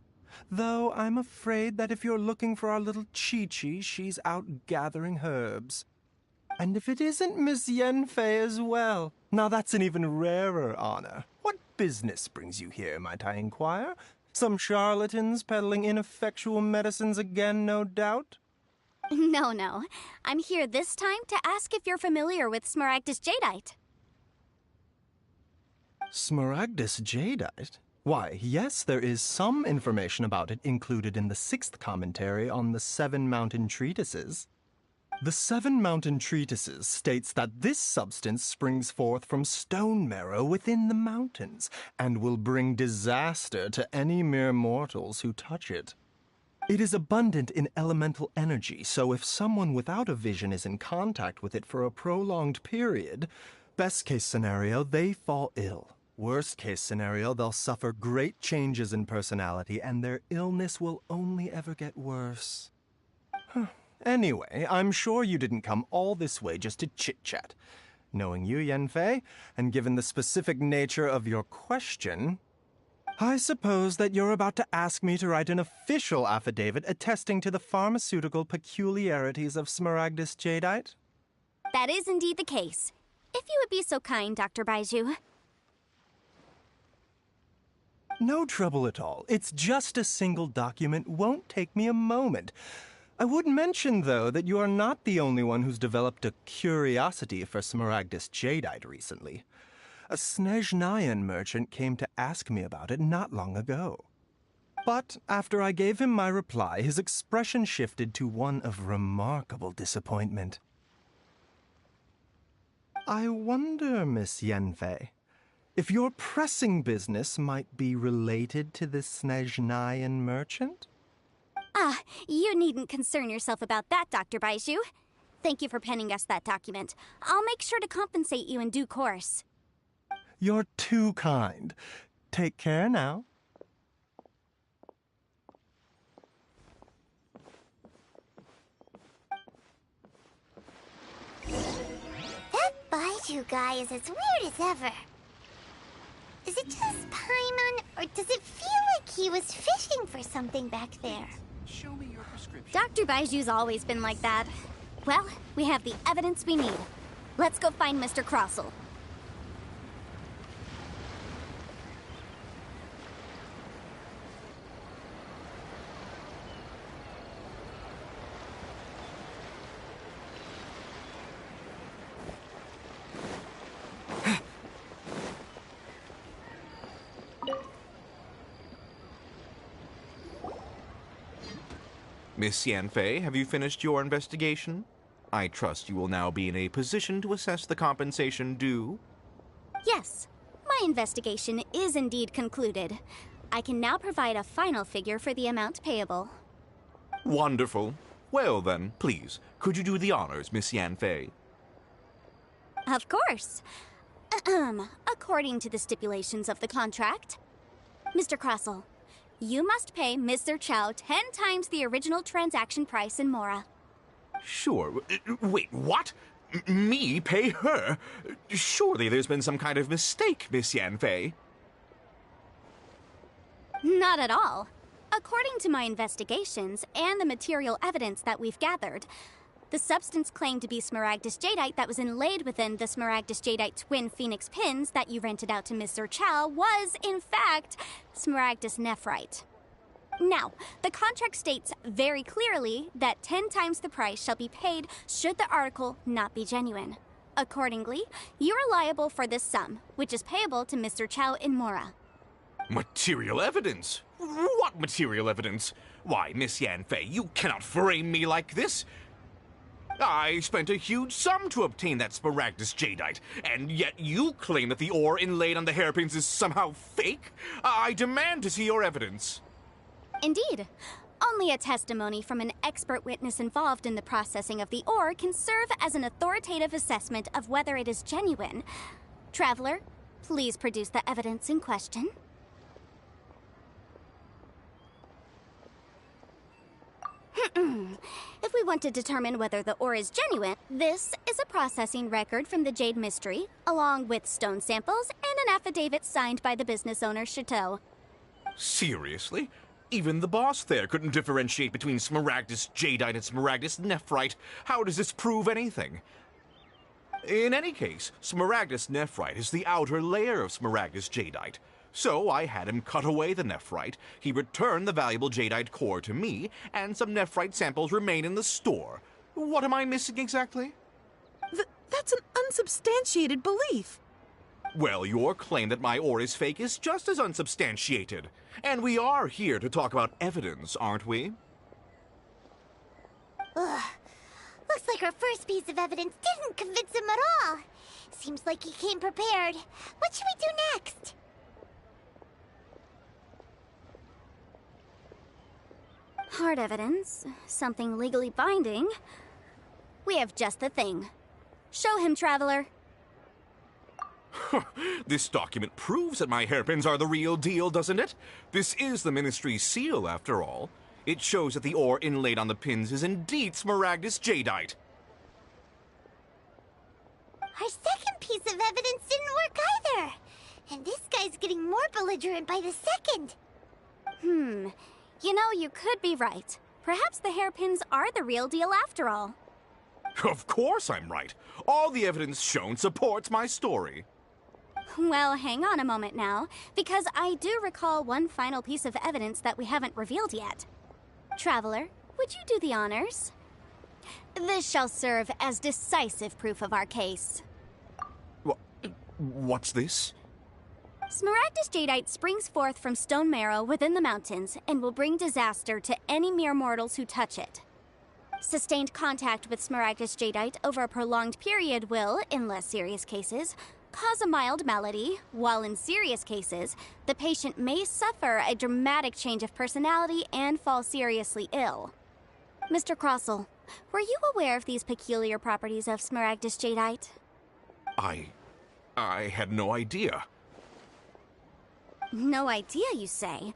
Though I'm afraid that if you're looking for our little Chi-Chi, she's out gathering herbs. And if it isn't Miss Yenfei as well, now that's an even rarer honor. What business brings you here, might I inquire? Some charlatans peddling ineffectual medicines again, no doubt? No. I'm here this time to ask if you're familiar with Smaragdus Jadeite. Smaragdus Jadeite? Why, yes, there is some information about it included in the 6th commentary on the 7 Mountain Treatises. The 7 Mountain Treatises states that this substance springs forth from stone marrow within the mountains, and will bring disaster to any mere mortals who touch it. It is abundant in elemental energy, so if someone without a vision is in contact with it for a prolonged period, best case scenario, they fall ill. Worst case scenario, they'll suffer great changes in personality, and their illness will only ever get worse. Anyway, I'm sure you didn't come all this way just to chit-chat. Knowing you, Yenfei, and given the specific nature of your question, I suppose that you're about to ask me to write an official affidavit attesting to the pharmaceutical peculiarities of Smaragdus Jadeite? That is indeed the case. If you would be so kind, Dr. Baiju. No trouble at all. It's just a single document. Won't take me a moment. I would mention, though, that you are not the only one who's developed a curiosity for Smaragdus Jadeite recently. A Snezhnayan merchant came to ask me about it not long ago. But after I gave him my reply, his expression shifted to one of remarkable disappointment. I wonder, Miss Yenfei, if your pressing business might be related to this Snezhnayan merchant? You needn't concern yourself about that, Dr. Baiju. Thank you for penning us that document. I'll make sure to compensate you in due course. You're too kind. Take care now. That Baiju guy is as weird as ever. Is it just Paimon, or does it feel like he was fishing for something back there? Show me your prescription. Dr. Baiju's always been like that. Well, we have the evidence we need. Let's go find Mr. Crossell. Miss Yenfei, have you finished your investigation? I trust you will now be in a position to assess the compensation due. Yes, my investigation is indeed concluded. I can now provide a final figure for the amount payable. Wonderful. Well then, please, could you do the honors, Miss Yenfei? Of course. According to the stipulations of the contract, Mr. Crossell, you must pay Mr. Chow 10 times the original transaction price in Mora. Sure. Wait, what? Me pay her? Surely there's been some kind of mistake, Miss Yanfei. Not at all. According to my investigations and the material evidence that we've gathered, the substance claimed to be Smaragdus Jadeite that was inlaid within the Smaragdus Jadeite twin phoenix pins that you rented out to Mr. Chow was, in fact, Smaragdus Nephrite. Now, the contract states very clearly that 10 times the price shall be paid should the article not be genuine. Accordingly, you are liable for this sum, which is payable to Mr. Chow in Mora. Material evidence? What material evidence? Why, Miss Yanfei, you cannot frame me like this. I spent a huge sum to obtain that Smaragdus Jadeite, and yet you claim that the ore inlaid on the hairpins is somehow fake? I demand to see your evidence. Indeed. Only a testimony from an expert witness involved in the processing of the ore can serve as an authoritative assessment of whether it is genuine. Traveler, please produce the evidence in question. If we want to determine whether the ore is genuine, this is a processing record from the Jade Mystery, along with stone samples and an affidavit signed by the business owner, Chateau. Seriously? Even the boss there couldn't differentiate between Smaragdus Jadeite and Smaragdus Nephrite. How does this prove anything? In any case, Smaragdus Nephrite is the outer layer of Smaragdus Jadeite. So I had him cut away the nephrite, he returned the valuable jadeite core to me, and some nephrite samples remain in the store. What am I missing exactly? That's an unsubstantiated belief. Well, your claim that my ore is fake is just as unsubstantiated. And we are here to talk about evidence, aren't we? Ugh. Looks like our first piece of evidence didn't convince him at all. Seems like he came prepared. What should we do next? Hard evidence, something legally binding. We have just the thing. Show him, Traveler. This document proves that my hairpins are the real deal, doesn't it? This is the Ministry's seal, after all. It shows that the ore inlaid on the pins is indeed Smaragdus Jadeite. Our second piece of evidence didn't work either. And this guy's getting more belligerent by the second. You know, you could be right. Perhaps the hairpins are the real deal after all. Of course I'm right. All the evidence shown supports my story. Well, hang on a moment now, because I do recall one final piece of evidence that we haven't revealed yet. Traveler, would you do the honors? This shall serve as decisive proof of our case. What's this? Smaragdus Jadeite springs forth from stone marrow within the mountains and will bring disaster to any mere mortals who touch it. Sustained contact with Smaragdus Jadeite over a prolonged period will, in less serious cases, cause a mild malady, while in serious cases, the patient may suffer a dramatic change of personality and fall seriously ill. Mr. Crossell, were you aware of these peculiar properties of Smaragdus Jadeite? I had no idea. No idea, you say?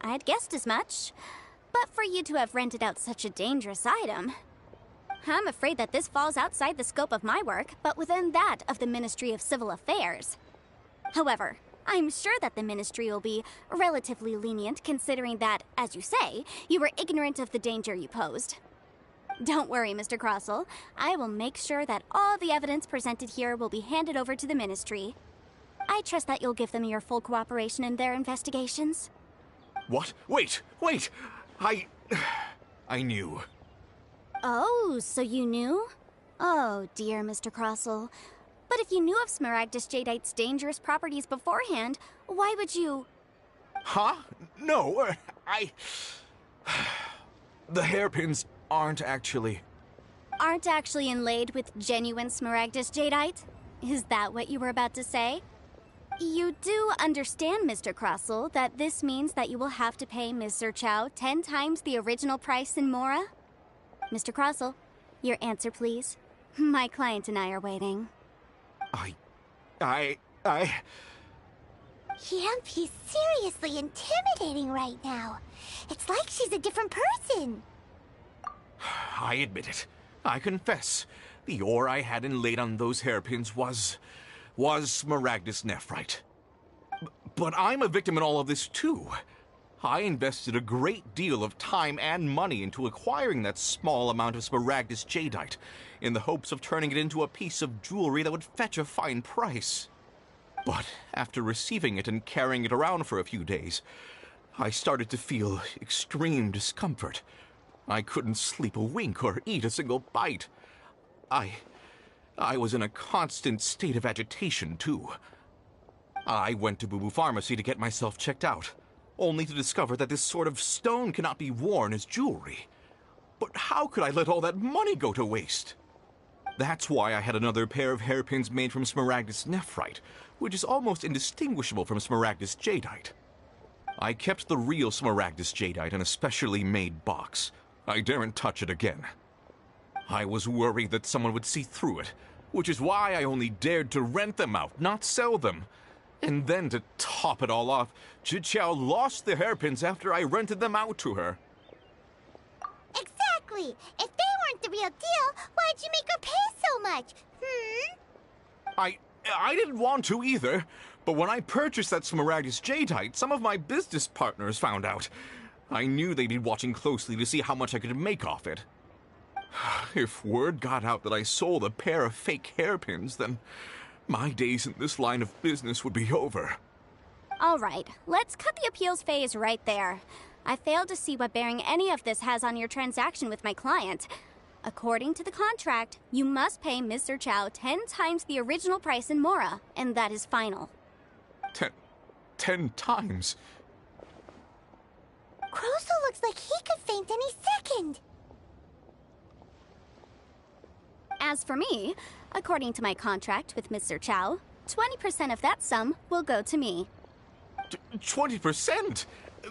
I'd guessed as much. But for you to have rented out such a dangerous item, I'm afraid that this falls outside the scope of my work, but within that of the Ministry of Civil Affairs. However, I'm sure that the Ministry will be relatively lenient considering that, as you say, you were ignorant of the danger you posed. Don't worry, Mr. Crossell. I will make sure that all the evidence presented here will be handed over to the Ministry. I trust that you'll give them your full cooperation in their investigations. What? Wait! I knew. Oh, so you knew? Oh, dear Mr. Crossell. But if you knew of Smaragdus Jadeite's dangerous properties beforehand, why would you... Huh? No, The hairpins aren't actually inlaid with genuine Smaragdus Jadeite? Is that what you were about to say? You do understand, Mr. Crossell, that this means that you will have to pay Mr. Chow 10 times the original price in Mora? Mr. Crossell, your answer, please. My client and I are waiting. Yep, he's seriously intimidating right now. It's like she's a different person. I admit it. I confess. The ore I had inlaid on those hairpins was Smaragdus nephrite. But I'm a victim in all of this too. I invested a great deal of time and money into acquiring that small amount of Smaragdus jadeite, in the hopes of turning it into a piece of jewelry that would fetch a fine price. But after receiving it and carrying it around for a few days, I started to feel extreme discomfort. I couldn't sleep a wink or eat a single bite. I was in a constant state of agitation, too. I went to Boo Boo Pharmacy to get myself checked out, only to discover that this sort of stone cannot be worn as jewelry. But how could I let all that money go to waste? That's why I had another pair of hairpins made from Smaragdus nephrite, which is almost indistinguishable from Smaragdus jadeite. I kept the real Smaragdus jadeite in a specially made box. I daren't touch it again. I was worried that someone would see through it, which is why I only dared to rent them out, not sell them. And then to top it all off, Zhiqiao lost the hairpins after I rented them out to her. Exactly! If they weren't the real deal, why'd you make her pay so much? I didn't want to either, but when I purchased that Smaragdus jadeite, some of my business partners found out. I knew they'd be watching closely to see how much I could make off it. If word got out that I sold a pair of fake hairpins, then my days in this line of business would be over. All right, let's cut the appeals phase right there. I failed to see what bearing any of this has on your transaction with my client. According to the contract, you must pay Mr. Chow 10 times the original price in Mora, and that is final. 10 times? Crosel looks like he could faint any second. As for me, according to my contract with Mr. Chow, 20% of that sum will go to me. 20%?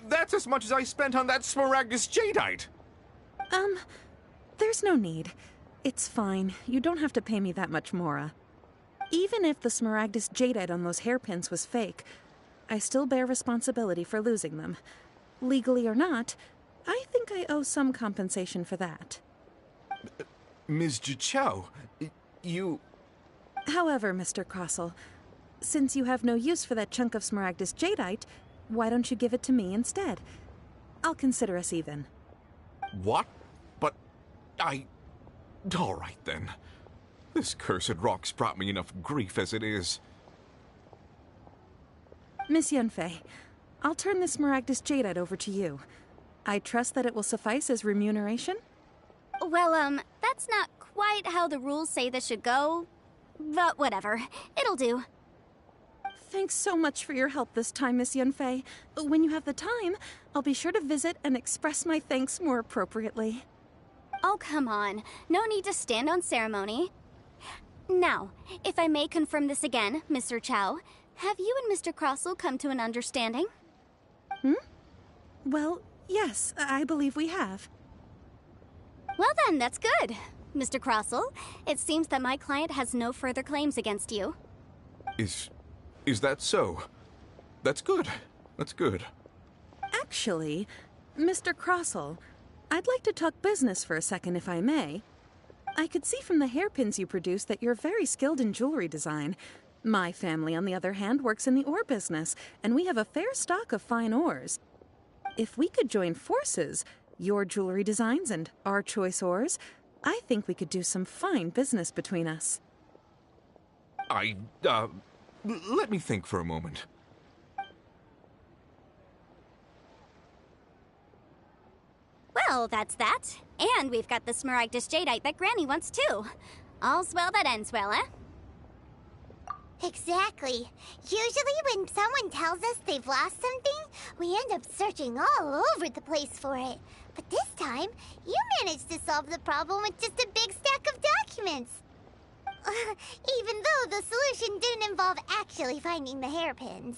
That's as much as I spent on that Smaragdus jadeite. There's no need. It's fine. You don't have to pay me that much, Mora. Even if the Smaragdus jadeite on those hairpins was fake, I still bear responsibility for losing them. Legally or not, I think I owe some compensation for that. Ms. Zhiqiao, you... However, Mr. Crosel, since you have no use for that chunk of Smaragdus jadeite, why don't you give it to me instead? I'll consider us even. What? But all right, then. This cursed rock's brought me enough grief as it is. Miss Yunfei, I'll turn the Smaragdus jadeite over to you. I trust that it will suffice as remuneration? Well, that's not quite how the rules say this should go. But whatever. It'll do. Thanks so much for your help this time, Miss Yunfei. When you have the time, I'll be sure to visit and express my thanks more appropriately. Oh, come on. No need to stand on ceremony. Now, if I may confirm this again, Mr. Chow, have you and Mr. Crosel come to an understanding? Well, yes, I believe we have. Well then, that's good. Mr. Crosel, it seems that my client has no further claims against you. Is that so? That's good. That's good. Actually, Mr. Crosel, I'd like to talk business for a second, if I may. I could see from the hairpins you produce that you're very skilled in jewelry design. My family, on the other hand, works in the ore business, and we have a fair stock of fine ores. If we could join forces, your jewelry designs and our choice ores, I think we could do some fine business between us. Let me think for a moment. Well, that's that. And we've got the Smaragdus jadeite that Granny wants too. All's well that ends well, eh? Exactly. Usually when someone tells us they've lost something, we end up searching all over the place for it. But this time, you managed to solve the problem with just a big stack of documents. Even though the solution didn't involve actually finding the hairpins.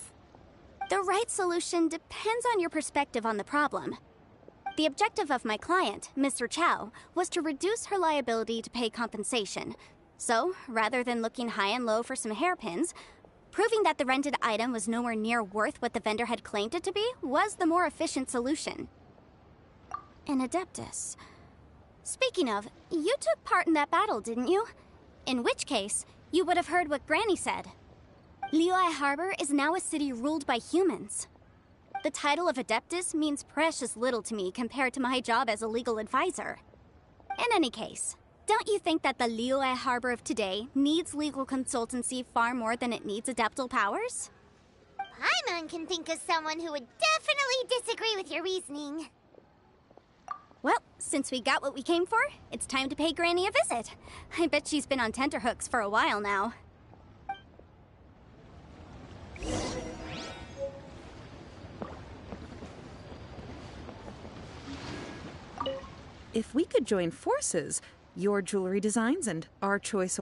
The right solution depends on your perspective on the problem. The objective of my client, Mr. Chow, was to reduce her liability to pay compensation. So, rather than looking high and low for some hairpins, Proving that the rented item was nowhere near worth what the vendor had claimed it to be was the more efficient solution. An Adeptus. Speaking of, you took part in that battle, didn't you? In which case, you would have heard what Granny said. Liyue Harbor is now a city ruled by humans. The title of Adeptus means precious little to me compared to my job as a legal advisor. In any case, don't you think that the Liyue Harbor of today needs legal consultancy far more than it needs adeptal powers? Paimon can think of someone who would definitely disagree with your reasoning. Well, since we got what we came for, it's time to pay Granny a visit. I bet she's been on tenterhooks for a while now. If we could join forces, your jewelry designs and our choice...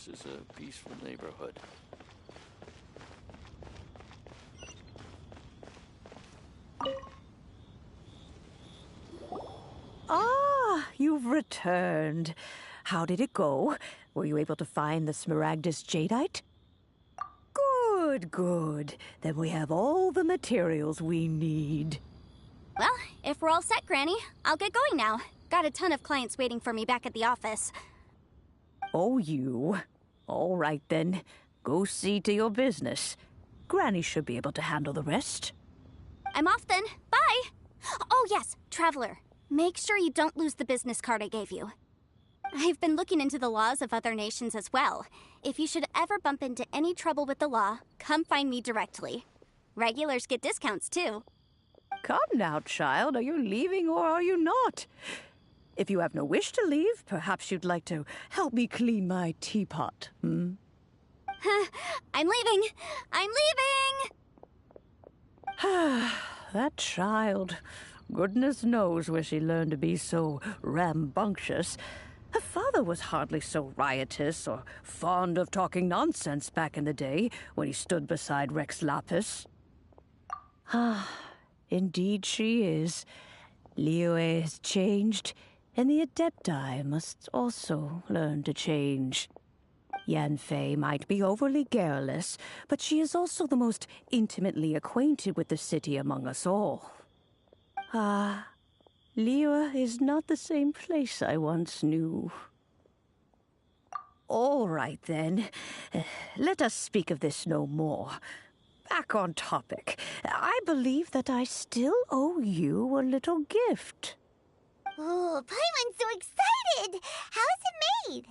This is a peaceful neighborhood. Ah, you've returned. How did it go? Were you able to find the Smaragdus Jadeite? Good, good. Then we have all the materials we need. Well, if we're all set, Granny, I'll get going now. Got a ton of clients waiting for me back at the office. Oh, you. All right, then. Go see to your business. Granny should be able to handle the rest. I'm off then. Bye! Oh, yes, Traveler. Make sure you don't lose the business card I gave you. I've been looking into the laws of other nations as well. If you should ever bump into any trouble with the law, come find me directly. Regulars get discounts, too. Come now, child. Are you leaving or are you not? If you have no wish to leave, perhaps you'd like to help me clean my teapot, hmm? I'm leaving! I'm leaving! That child. Goodness knows where she learned to be so rambunctious. Her father was hardly so riotous or fond of talking nonsense back in the day when he stood beside Rex Lapis. Ah, indeed she is. Liyue has changed, and the Adepti must also learn to change. Yanfei might be overly garrulous, but she is also the most intimately acquainted with the city among us all. Ah, Liyue is not the same place I once knew. All right, then. Let us speak of this no more. Back on topic. I believe that I still owe you a little gift. Oh, Paimon's so excited! How is it made?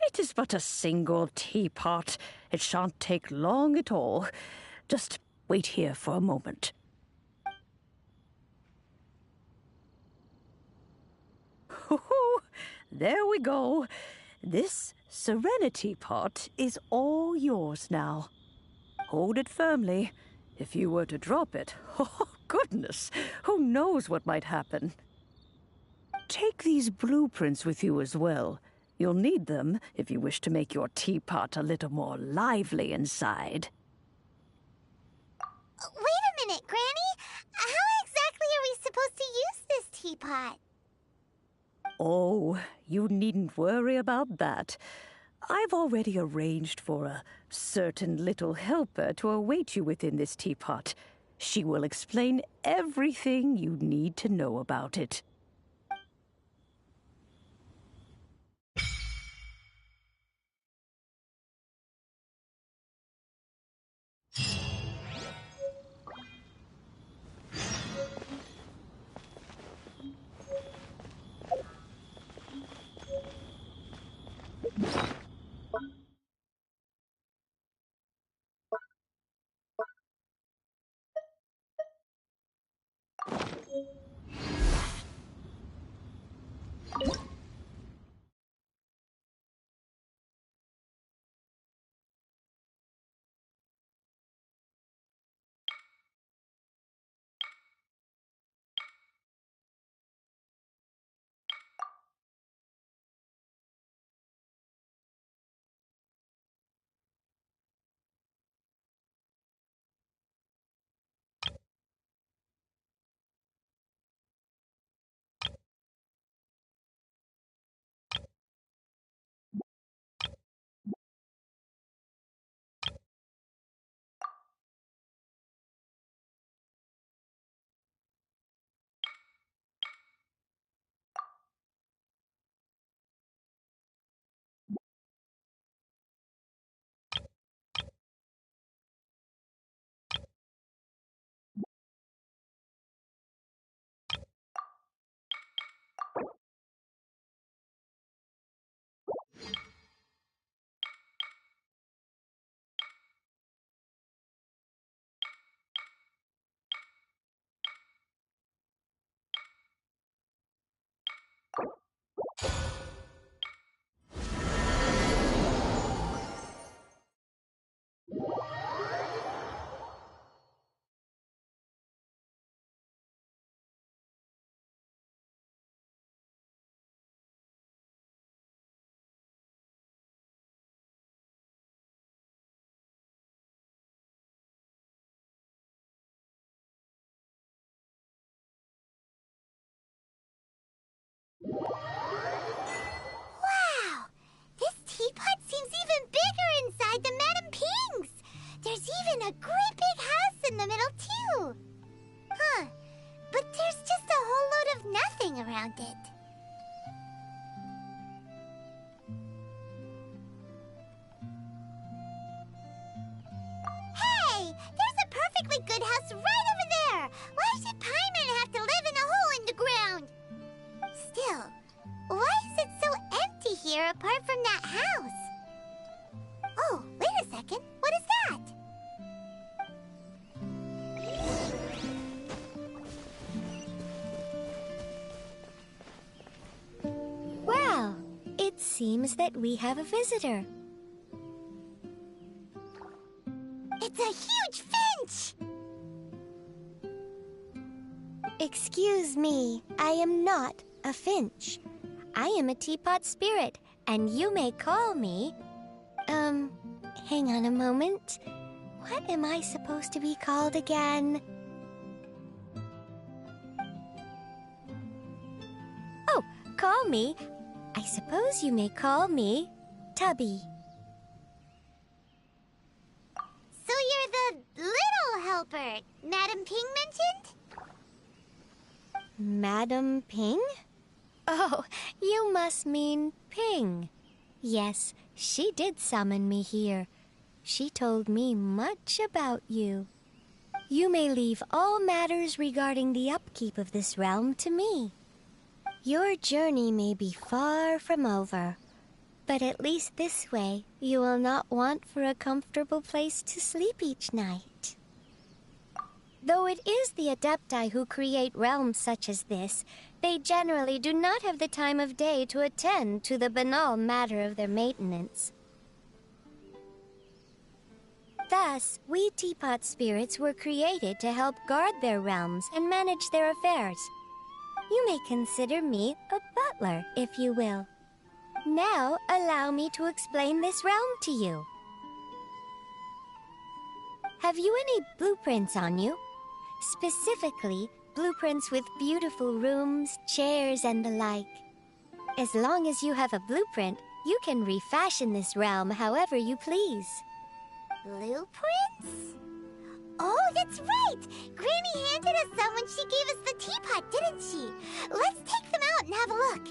It is but a single teapot. It shan't take long at all. Just wait here for a moment. There we go. This Serenity pot is all yours now. Hold it firmly. If you were to drop it, oh goodness, who knows what might happen. Take these blueprints with you as well. You'll need them if you wish to make your teapot a little more lively inside. Wait a minute, Granny! How exactly are we supposed to use this teapot? Oh, you needn't worry about that. I've already arranged for a certain little helper to await you within this teapot. She will explain everything you need to know about it. Wow! This teapot seems even bigger inside than Madame Ping's! There's even a great big house in the middle, too! Huh. But there's just a whole load of nothing around it. Hey! There's a perfectly good house right over there! Why should Paimon have to live in a hole in the ground? Still, why is it so empty here apart from that house? Oh, wait a second. What is that? Well, it seems that we have a visitor. It's a huge finch! Excuse me, I am not a finch. I am a teapot spirit, and you may call me... hang on a moment. What am I supposed to be called again? Oh, call me. I suppose you may call me Tubby. So you're the little helper Madame Ping mentioned? Madam Ping? Oh, you must mean Ping. Yes, she did summon me here. She told me much about you. You may leave all matters regarding the upkeep of this realm to me. Your journey may be far from over, but at least this way you will not want for a comfortable place to sleep each night. Though it is the Adepti who create realms such as this, they generally do not have the time of day to attend to the banal matter of their maintenance. Thus, we teapot spirits were created to help guard their realms and manage their affairs. You may consider me a butler, if you will. Now, allow me to explain this realm to you. Have you any blueprints on you? Specifically, blueprints with beautiful rooms, chairs, and the like. As long as you have a blueprint, you can refashion this realm however you please. Blueprints? Oh, that's right! Granny handed us some when she gave us the teapot, didn't she? Let's take them out and have a look.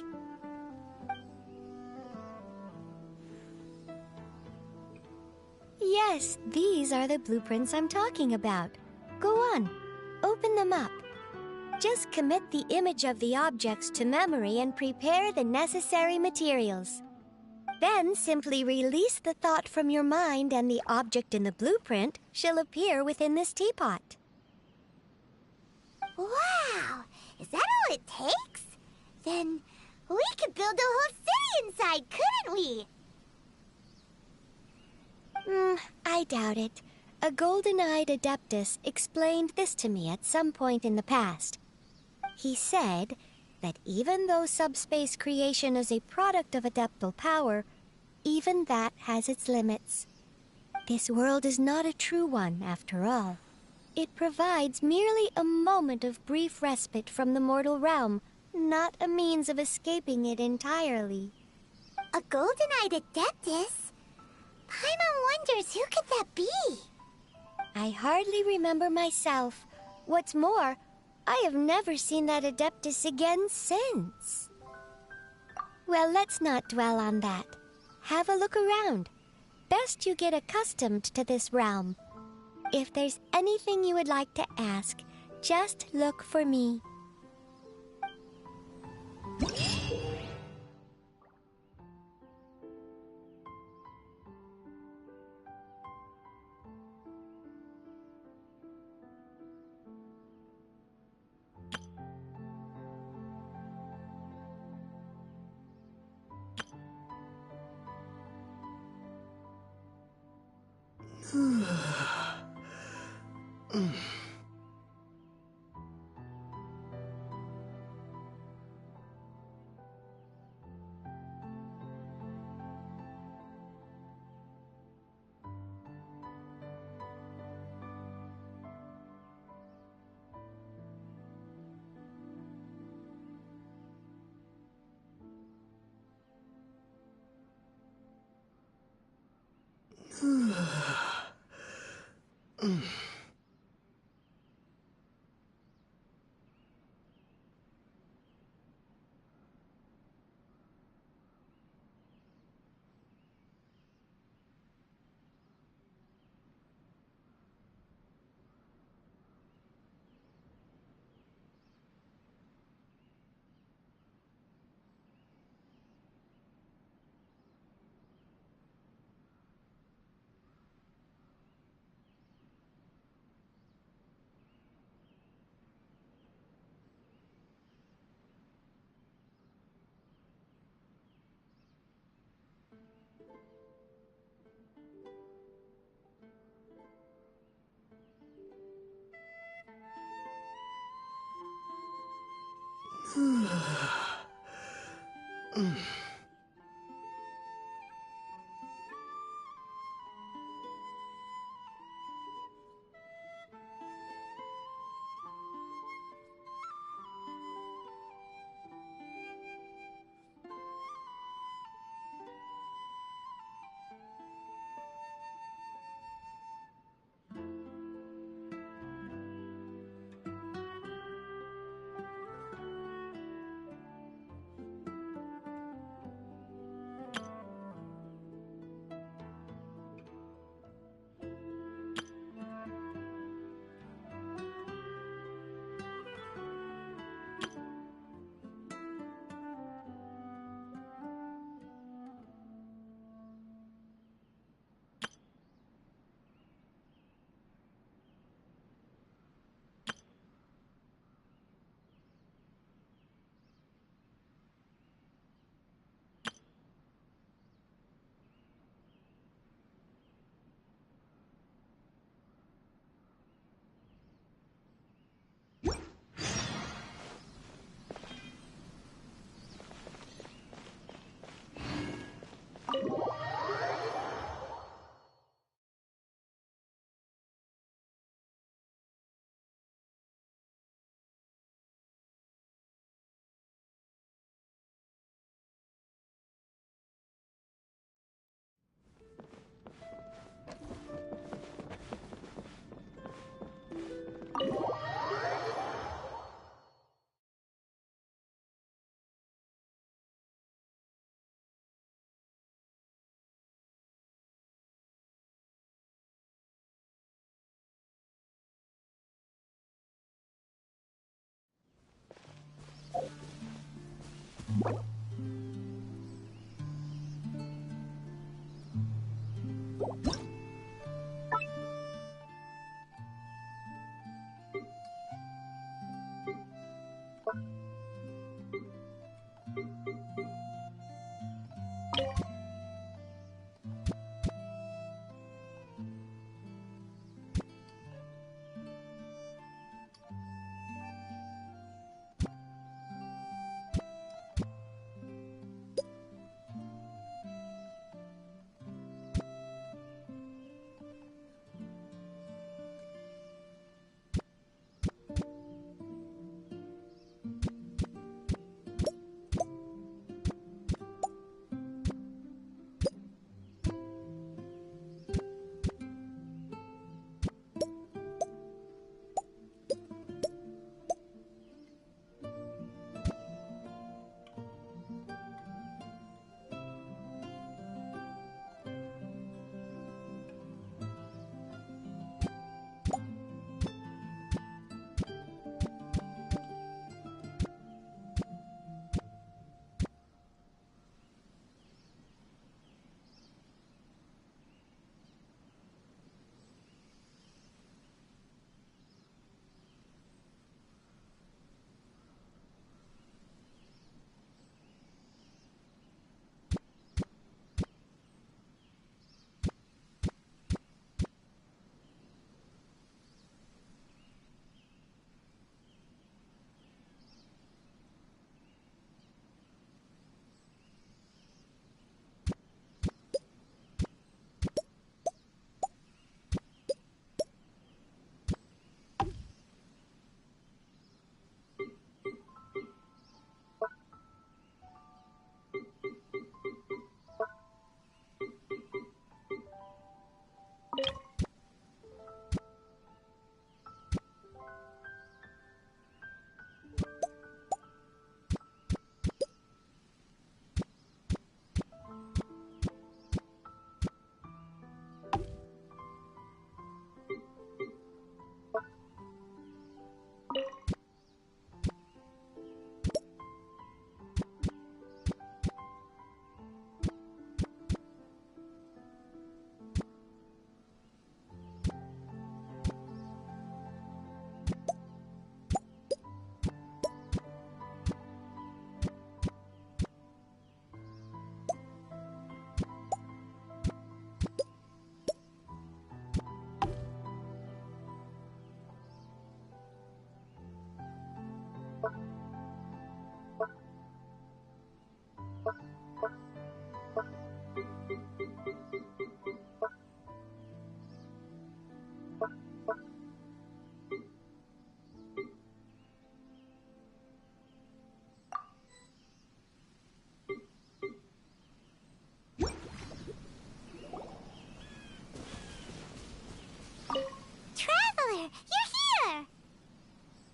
Yes, these are the blueprints I'm talking about. Go on, open them up. Just commit the image of the objects to memory and prepare the necessary materials. Then simply release the thought from your mind and the object in the blueprint shall appear within this teapot. Wow! Is that all it takes? Then we could build a whole city inside, couldn't we? I doubt it. A golden-eyed adeptus explained this to me at some point in the past. He said that even though subspace creation is a product of adeptal power, even that has its limits. This world is not a true one, after all. It provides merely a moment of brief respite from the mortal realm, not a means of escaping it entirely. A golden-eyed adeptus? Paimon wonders who could that be? I hardly remember myself. What's more, I have never seen that adeptus again since. Well, let's not dwell on that. Have a look around. Best you get accustomed to this realm. If there's anything you would like to ask, just look for me.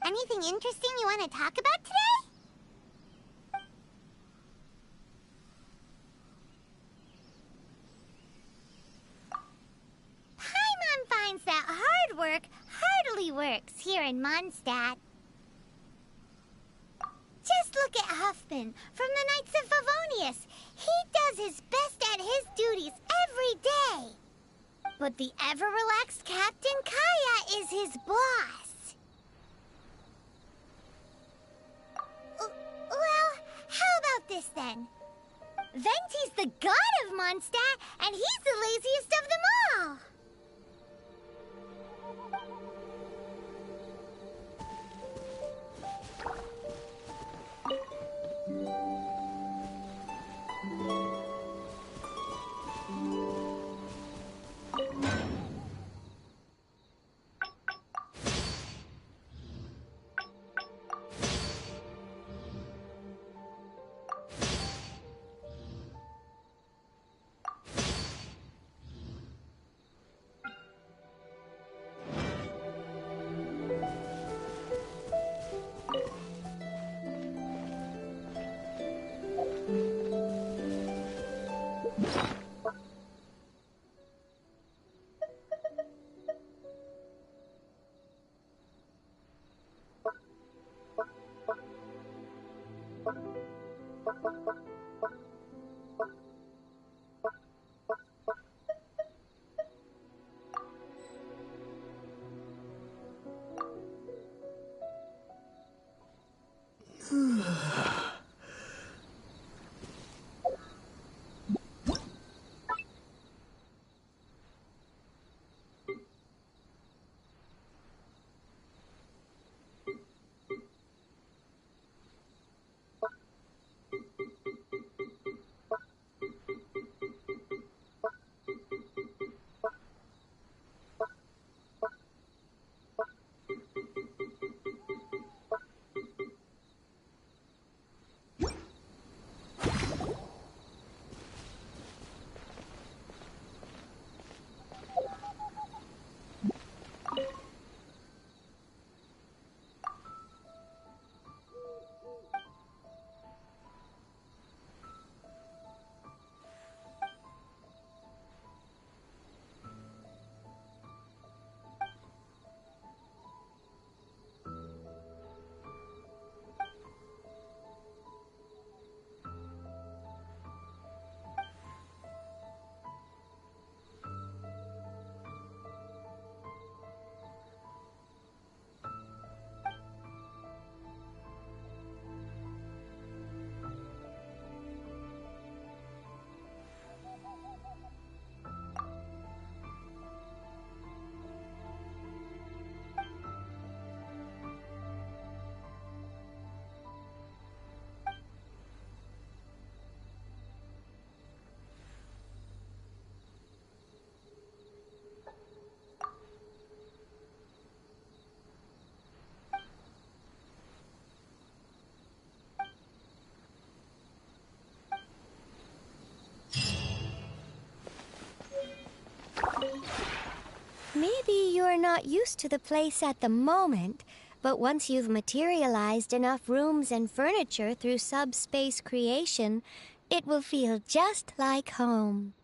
Anything interesting you want to talk about today? Paimon finds that hard work hardly works here in Mondstadt. Just look at Huffman from the Knights of Favonius. He does his best at his duties every day. But the ever-relaxed Captain Kaya is his boss. Well, how about this then? Venti's the god of Mondstadt, and he's the laziest of them all. You're not used to the place at the moment, but once you've materialized enough rooms and furniture through subspace creation, it will feel just like home.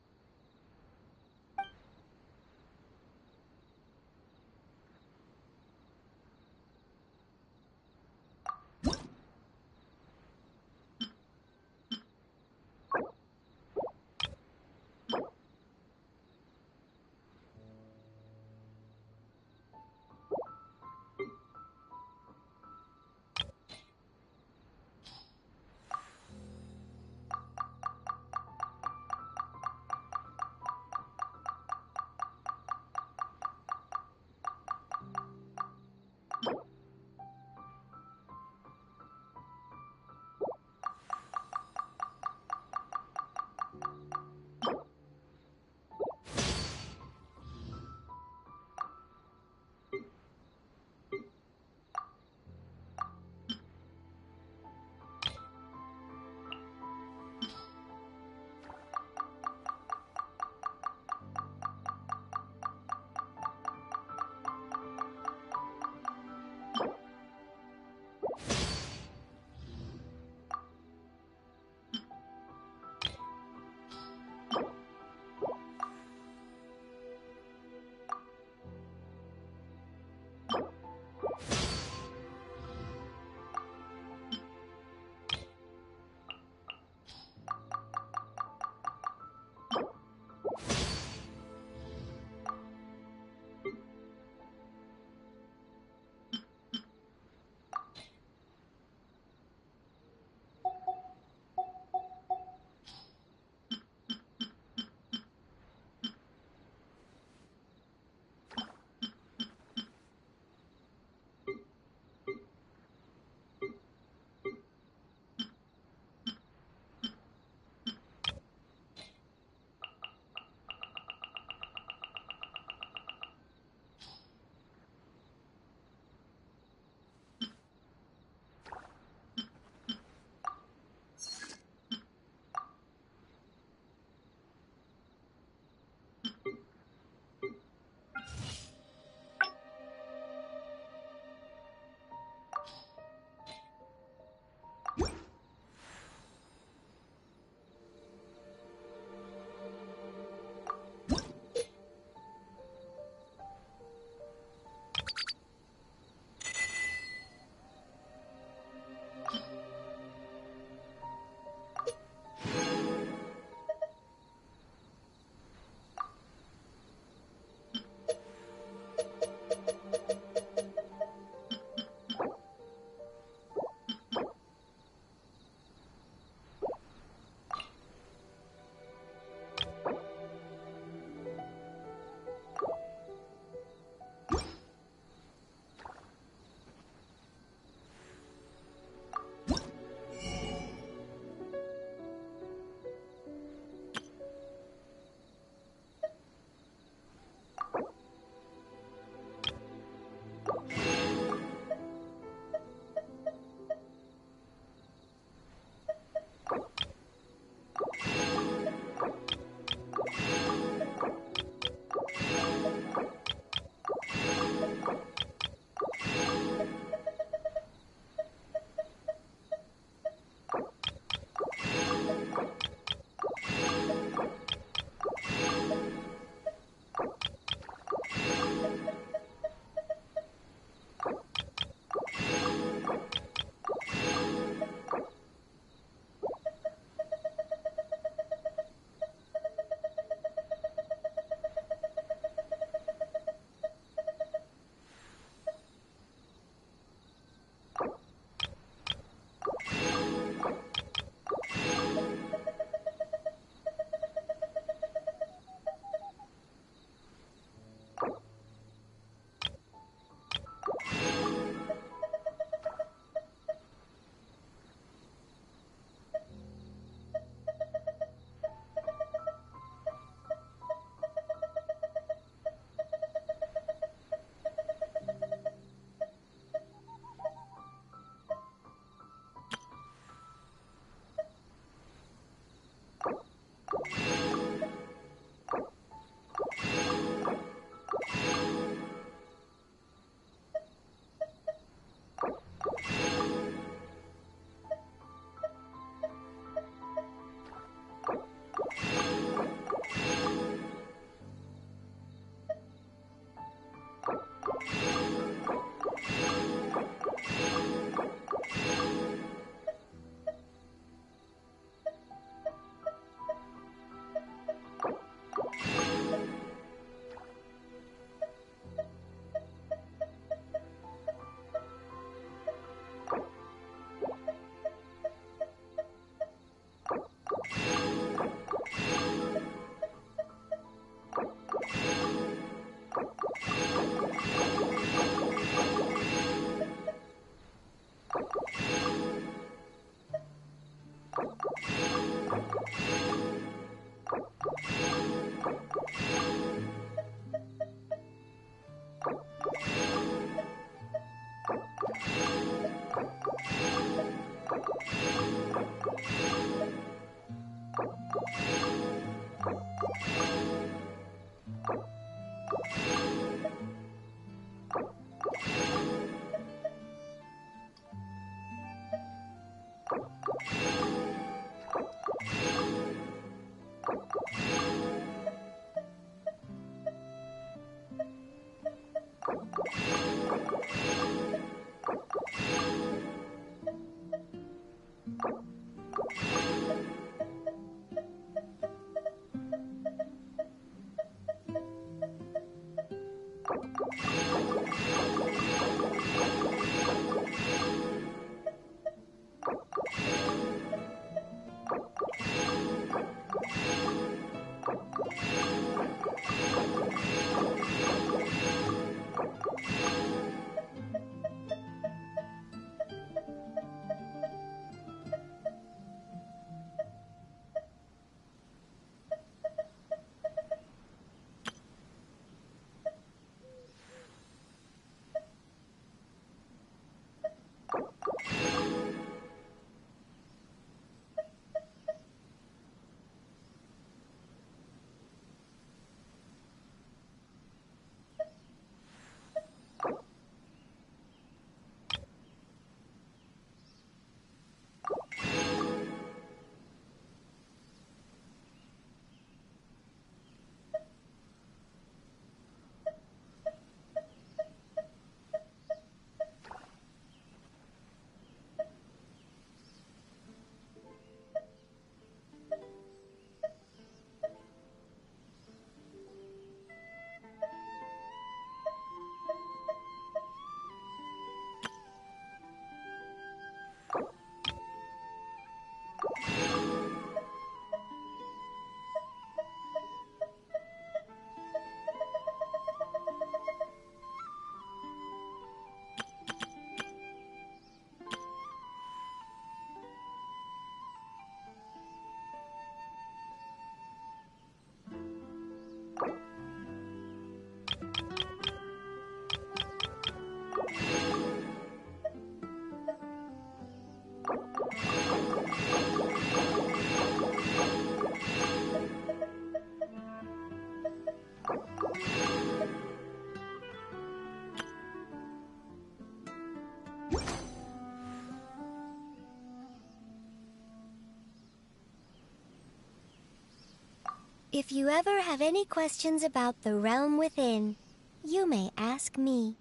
If you ever have any questions about the realm within, you may ask me.